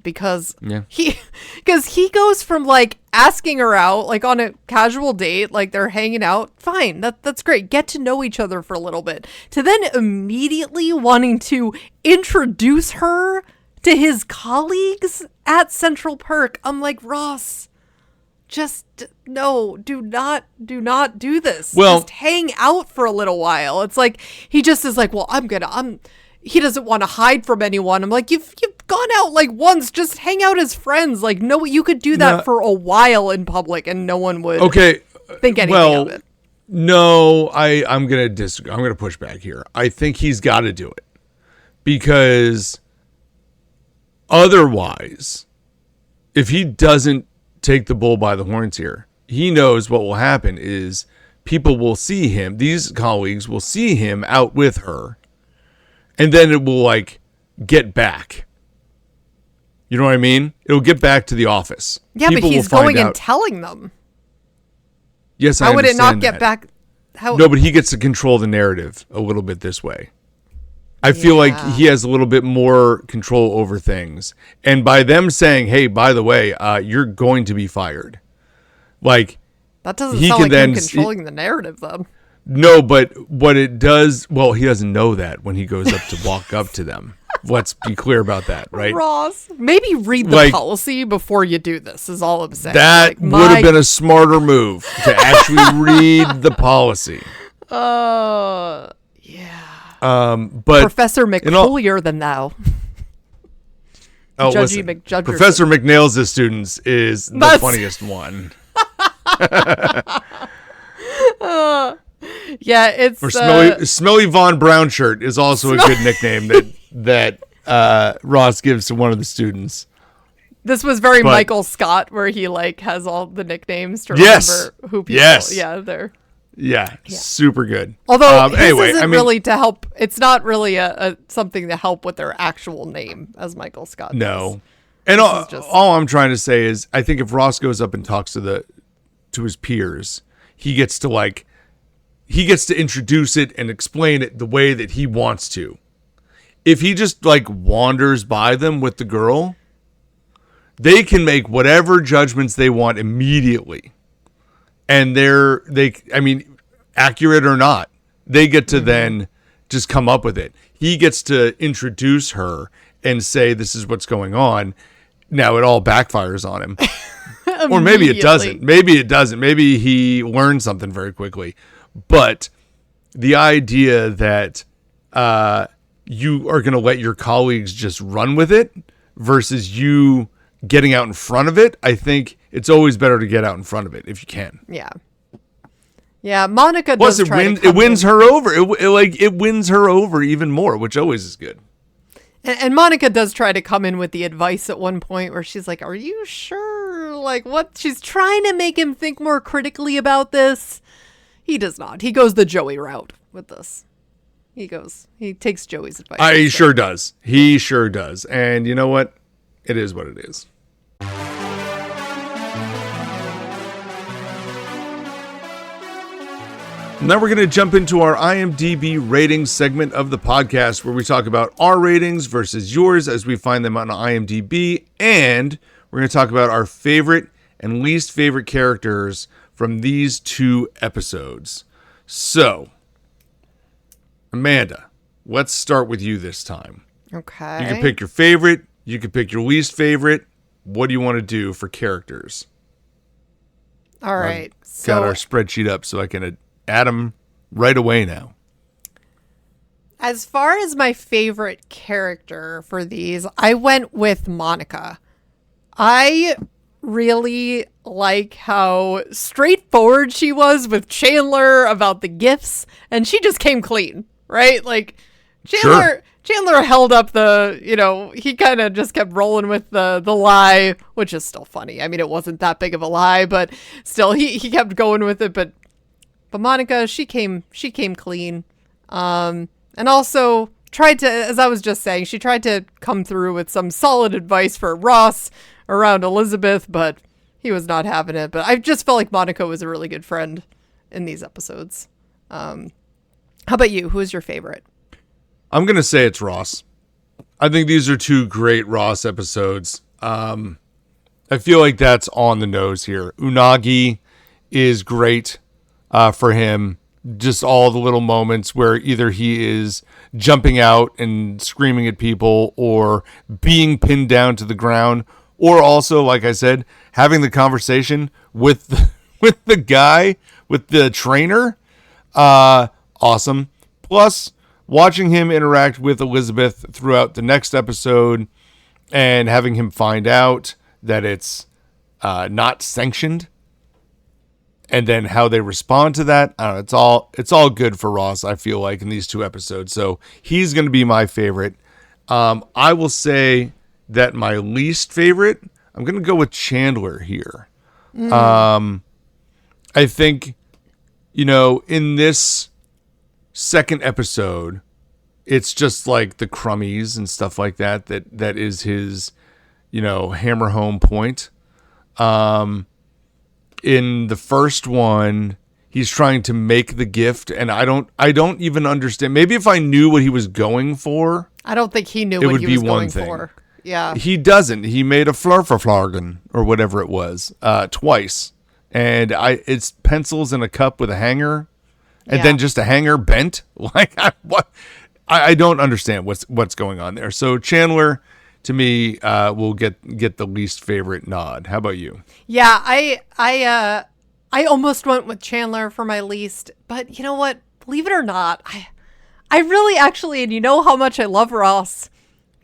Because he goes from like asking her out like on a casual date, like they're hanging out, fine, that's great, get to know each other for a little bit, to then immediately wanting to introduce her to his colleagues at Central Perk. I'm like, Ross, just no, do not do this. Well, just hang out for a little while. It's like he just is like, well, he doesn't want to hide from anyone. I'm like, you've gone out like once, just hang out as friends. Like, no, you could do that for a while in public and no one would think anything of it. No, I'm going to disagree. I'm going to push back here. I think he's got to do it because otherwise, if he doesn't take the bull by the horns here, he knows what will happen is people will see him. These colleagues will see him out with her. And then it will, like, get back. You know what I mean? It'll get back to the office. Yeah, people but he's going and telling them. Yes, I understand. How would it not get back? No, but he gets to control the narrative a little bit this way. I feel like he has a little bit more control over things. And by them saying, hey, by the way, you're going to be fired. Like, that doesn't sound like him controlling the narrative, though. No, but what it does, well, he doesn't know that when he goes up to walk up to them. Let's be clear about that, right? Ross, maybe read the policy bbefore you do this is all I'm saying. That would have been a smarter move to actually read the policy. Yeah. But Professor McCollier than thou. Oh, listen, Professor McNails the students is the funniest one. Yeah, it's or Smelly Von Brown shirt is also a good nickname that Ross gives to one of the students. This was very Michael Scott, where he like has all the nicknames to remember who people. They're. Yeah, super good. Although isn't really to help. It's not really a something to help with their actual name, as Michael Scott does. No, and all I'm trying to say is, I think if Ross goes up and talks to his peers, he gets to introduce it and explain it the way that he wants to. If he just like wanders by them with the girl, they can make whatever judgments they want immediately. And accurate or not, they get to then just come up with it. He gets to introduce her and say, this is what's going on. Now it all backfires on him. Or maybe it doesn't. Maybe he learned something very quickly. But the idea that you are going to let your colleagues just run with it versus you getting out in front of it, I think it's always better to get out in front of it if you can. Yeah. Yeah, Monica does it wins her over. It wins her over even more, which always is good. And Monica does try to come in with the advice at one point where she's like, are you sure? Like, what? She's trying to make him think more critically about this. He does not. He goes the Joey route with this. He takes Joey's advice. He sure does. He sure does. And you know what? It is what it is. Now we're going to jump into our IMDb ratings segment of the podcast, where we talk about our ratings versus yours as we find them on IMDb. And we're going to talk about our favorite and least favorite characters from these 2 episodes. So, Amanda, let's start with you this time. Okay. You can pick your favorite. You can pick your least favorite. What do you want to do for characters? All right. Got our spreadsheet up so I can add them right away now. As far as my favorite character for these, I went with Monica. I really like how straightforward she was with Chandler about the gifts, and she just came clean, right? Like, Chandler held up he kind of just kept rolling with the lie, which is still funny. I mean, it wasn't that big of a lie, but still he kept going with it. But Monica, she came clean. And also tried to, as I was just saying, she tried to come through with some solid advice for Ross around Elizabeth, but he was not having it. But I just felt like Monica was a really good friend in these episodes. How about you? Who is your favorite? I'm going to say it's Ross. I think these are two great Ross episodes. I feel like that's on the nose here. Unagi is great for him. Just all the little moments where either he is jumping out and screaming at people or being pinned down to the ground, or also, like I said, having the conversation with the guy, with the trainer. Awesome. Plus, watching him interact with Elizabeth throughout the next episode and having him find out that it's not sanctioned, and then how they respond to that. I don't know, it's all good for Ross, I feel like, in these two episodes. So he's going to be my favorite. I will say that my least favorite, I'm going to go with Chandler here. I think, in this second episode, it's just like the crummies and stuff like that is his, hammer home point. In the first one, he's trying to make the gift, and I don't even understand. Maybe if I knew what he was going for, I don't think he knew what he was going for. Yeah, he doesn't. He made a flurfaflargen or whatever it was twice, and it's pencils in a cup with a hanger, and then just a hanger bent. Like what? I don't understand what's going on there. So Chandler, to me, will get the least favorite nod. How about you? Yeah, I almost went with Chandler for my least, but you know what? Believe it or not, I really actually, and you know how much I love Ross,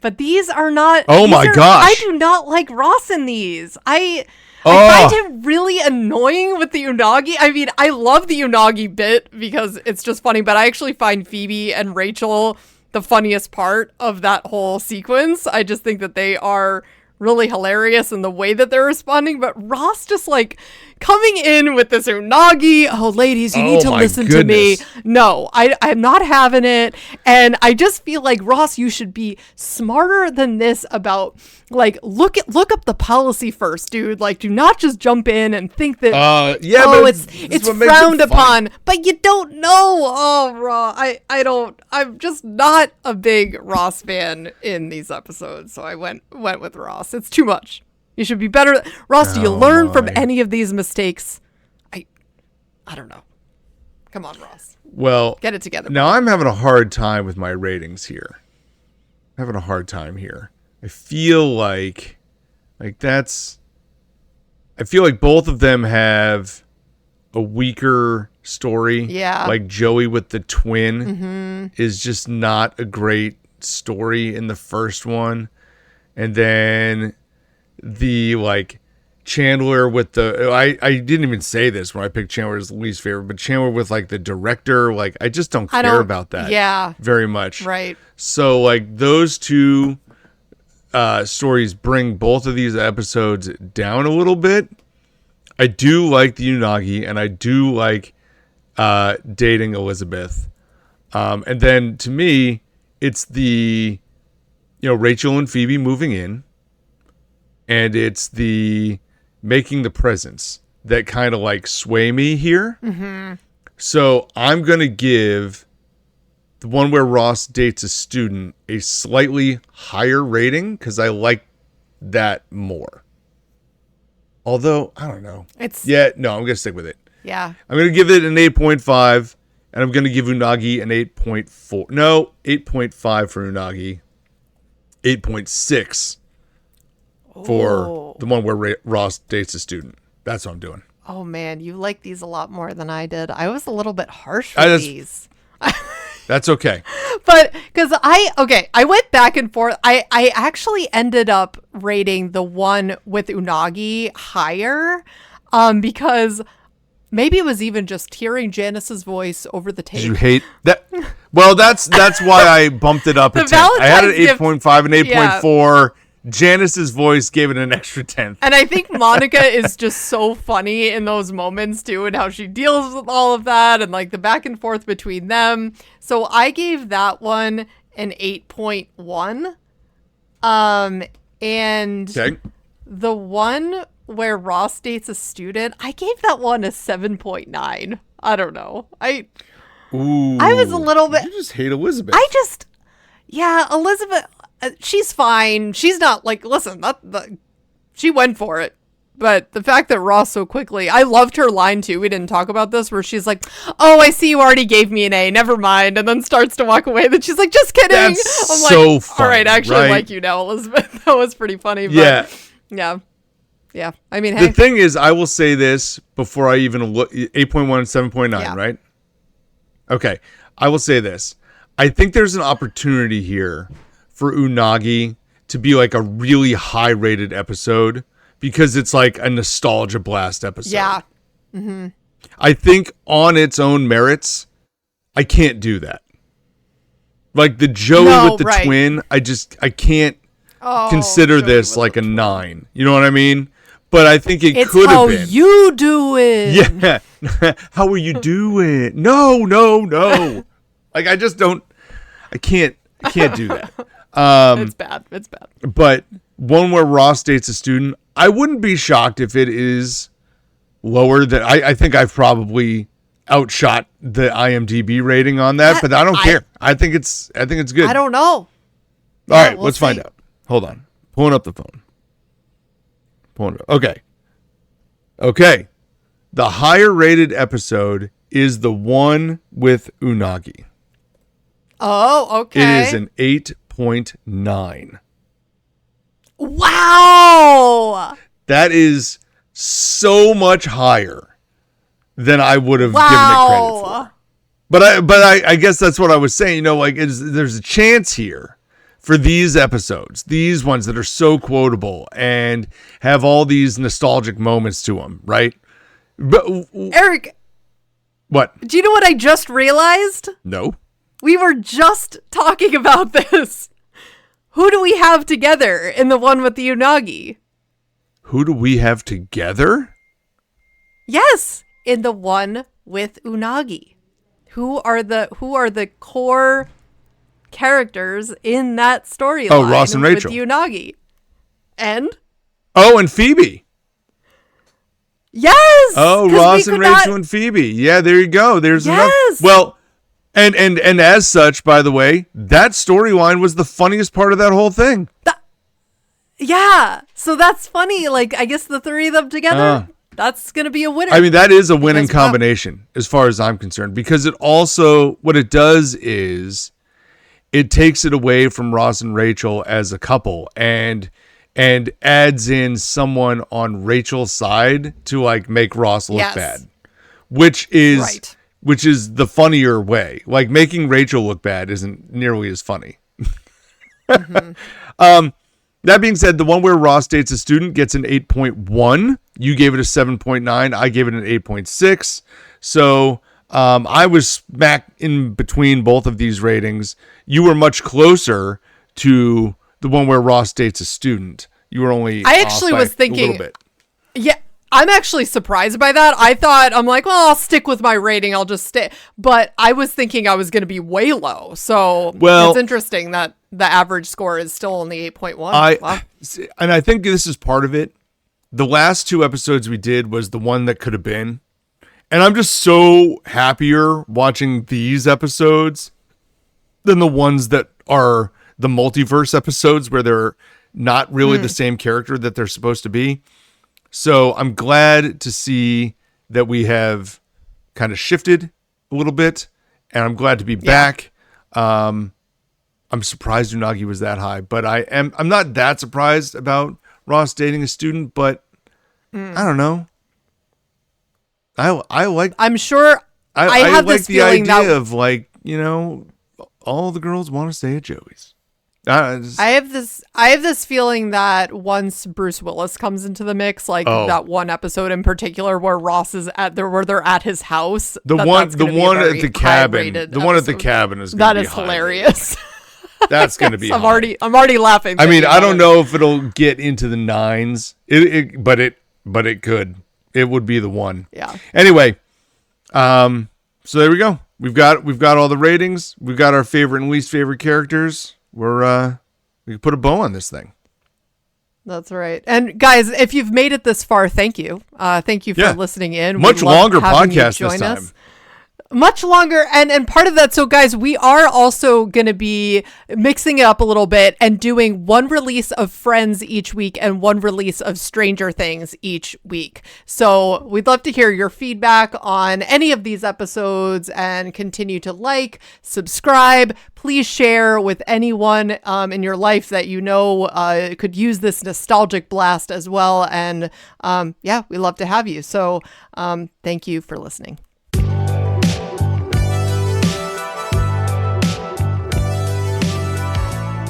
but these are not. Oh my gosh! I do not like Ross in these. I find him really annoying with the Unagi. I mean, I love the Unagi bit because it's just funny, but I actually find Phoebe and Rachel the funniest part of that whole sequence. I just think that they are really hilarious in the way that they're responding, but Ross just like coming in with this Unagi. Oh, ladies, you need to listen to me. No, I'm not having it. And I just feel like, Ross, you should be smarter than this about, like, look up the policy first, dude. Like, do not just jump in and think that, it's frowned upon, but you don't know. Oh, Ross, I'm just not a big Ross fan in these episodes. So I went with Ross. It's too much. You should be better. Ross, do you learn from any of these mistakes? I don't know. Come on, Ross. Well, get it together. Now I'm having a hard time with my ratings here. I'm having a hard time here. I feel like both of them have a weaker story. Yeah. Like Joey with the twin is just not a great story in the first one. And then the Chandler with the I didn't even say this when I picked Chandler as the least favorite, but Chandler with the director, I just don't care about that very much. Right. So those two stories bring both of these episodes down a little bit. I do like the Unagi, and I do like dating Elizabeth. And then to me, it's the Rachel and Phoebe moving in. And it's the making the presents that kind of sway me here. Mm-hmm. So I'm going to give the one where Ross dates a student a slightly higher rating because I like that more. Although, I don't know. I'm going to stick with it. Yeah. I'm going to give it an 8.5, and I'm going to give Unagi an 8.4. No, 8.5 for Unagi. 8.6. For the one where Ross dates a student. That's what I'm doing. Oh, man. You like these a lot more than I did. I was a little bit harsh with these. That's okay. But because I went back and forth. I actually ended up rating the one with Unagi higher because maybe it was even just hearing Janice's voice over the tape. Did you hate that? Well, that's why I bumped it up a 10th. I had an 8.5 and 8.4. Janice's voice gave it an extra 10th. And I think Monica is just so funny in those moments too, and how she deals with all of that and like the back and forth between them. So I gave that one an 8.1. And the one where Ross dates a student, I gave that one a 7.9. I don't know. I was a little bit. You just hate Elizabeth. Elizabeth. She's fine. She's not like, listen, she went for it. But the fact that Ross so quickly, I loved her line too. We didn't talk about this, where she's like, "Oh, I see you already gave me an A. Never mind," and then starts to walk away. Then she's like, "Just kidding." That's I'm so like, funny, all right, I actually right? like you now, Elizabeth. That was pretty funny. But yeah. I mean, hey. The thing is, I will say this before I even look. 8.1 and 7.9, right? Okay, I will say this. I think there's an opportunity here for Unagi to be like a really high rated episode because it's like a nostalgia blast episode. Yeah. Mm-hmm. I think on its own merits, I can't do that. Like the Joey with the twin, I can't consider Joey this like a 9. You know what I mean? But I think it could have been. It's how you do it. Yeah. How are you doing? No. Like I just don't. I can't do that. It's bad. But one where Ross dates a student, I wouldn't be shocked if it is lower. That I think I've probably outshot the IMDb rating on that, but I don't care. I think it's good. I don't know. All right, let's find out. Hold on, pulling up the phone. Okay. The higher rated episode is the one with Unagi. Oh, okay. It is an 8.9. Wow. That is so much higher than I would have given it credit for. But I guess that's what I was saying. You know, like there's a chance here for these episodes, these ones that are so quotable and have all these nostalgic moments to them, right? But Eric, what? Do you know what I just realized? No. We were just talking about this. Who do we have together in the one with the Unagi? Who do we have together? Yes, in the one with Unagi. Who are the core characters in that storyline? Oh, Ross and Rachel. With Unagi. And? Oh, and Phoebe. Yes. Oh, Ross and Rachel and Phoebe. Yeah, there you go. There's enough. Well, and as such, by the way, that storyline was the funniest part of that whole thing. Yeah. So that's funny. Like, I guess the three of them together, that's going to be a winner. I mean, that is a winning combination as far as I'm concerned, because it also, what it does is it takes it away from Ross and Rachel as a couple and adds in someone on Rachel's side to like make Ross look bad, which is the funnier way. Like making Rachel look bad isn't nearly as funny. Mm-hmm. That being said, the one where Ross dates a student gets an 8.1. You gave it a 7.9. I gave it an 8.6. So I was smack in between both of these ratings. You were much closer to the one where Ross dates a student. You were only I actually was thinking a little bit. Yeah, I'm actually surprised by that. I'm like, well, I'll stick with my rating. I'll just stay. But I was thinking I was going to be way low. So it's interesting that the average score is still only 8.1. Wow. And I think this is part of it. The last two episodes we did was the one that could have been. And I'm just so happier watching these episodes than the ones that are the multiverse episodes where they're not really the same character that they're supposed to be. So I'm glad to see that we have kind of shifted a little bit, and I'm glad to be back. I'm surprised Unagi was that high, but I'm not that surprised about Ross dating a student, but I don't know. I like. I'm sure. I have like this the feeling idea of like, you know, all the girls want to stay at Joey's. I have this feeling that once Bruce Willis comes into the mix, like that one episode in particular where Ross is where they're at his house. The one at the cabin is that is hilarious. That's going to be. I'm already laughing. I mean, I don't know if it'll get into the 9s, but it could. It would be the one. Yeah. Anyway, so there we go. We've got all the ratings. We've got our favorite and least favorite characters. We can put a bow on this thing. That's right. And guys, if you've made it this far, thank you. Thank you for listening in. Much longer podcast this time. Much longer, and part of that, so guys, we are also going to be mixing it up a little bit and doing one release of Friends each week and one release of Stranger Things each week. So we'd love to hear your feedback on any of these episodes, and continue to subscribe, please share with anyone in your life that you know could use this nostalgic blast as well. And we love to have you. So thank you for listening.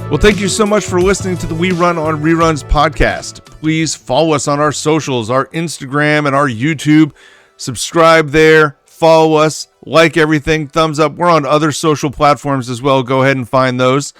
Well, thank you so much for listening to the We Run on Reruns podcast. Please follow us on our socials, our Instagram and our YouTube. Subscribe there, follow us, like everything, thumbs up. We're on other social platforms as well. Go ahead and find those.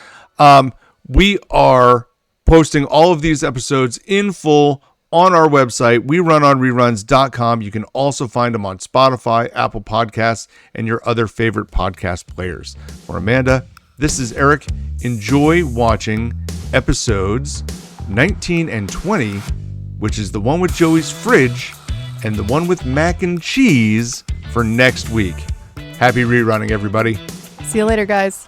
We are posting all of these episodes in full on our website, werunonreruns.com. You can also find them on Spotify, Apple Podcasts, and your other favorite podcast players. For Amanda, this is Eric. Enjoy watching episodes 19 and 20, which is the one with Joey's fridge and the one with mac and cheese for next week. Happy rerunning, everybody. See you later, guys.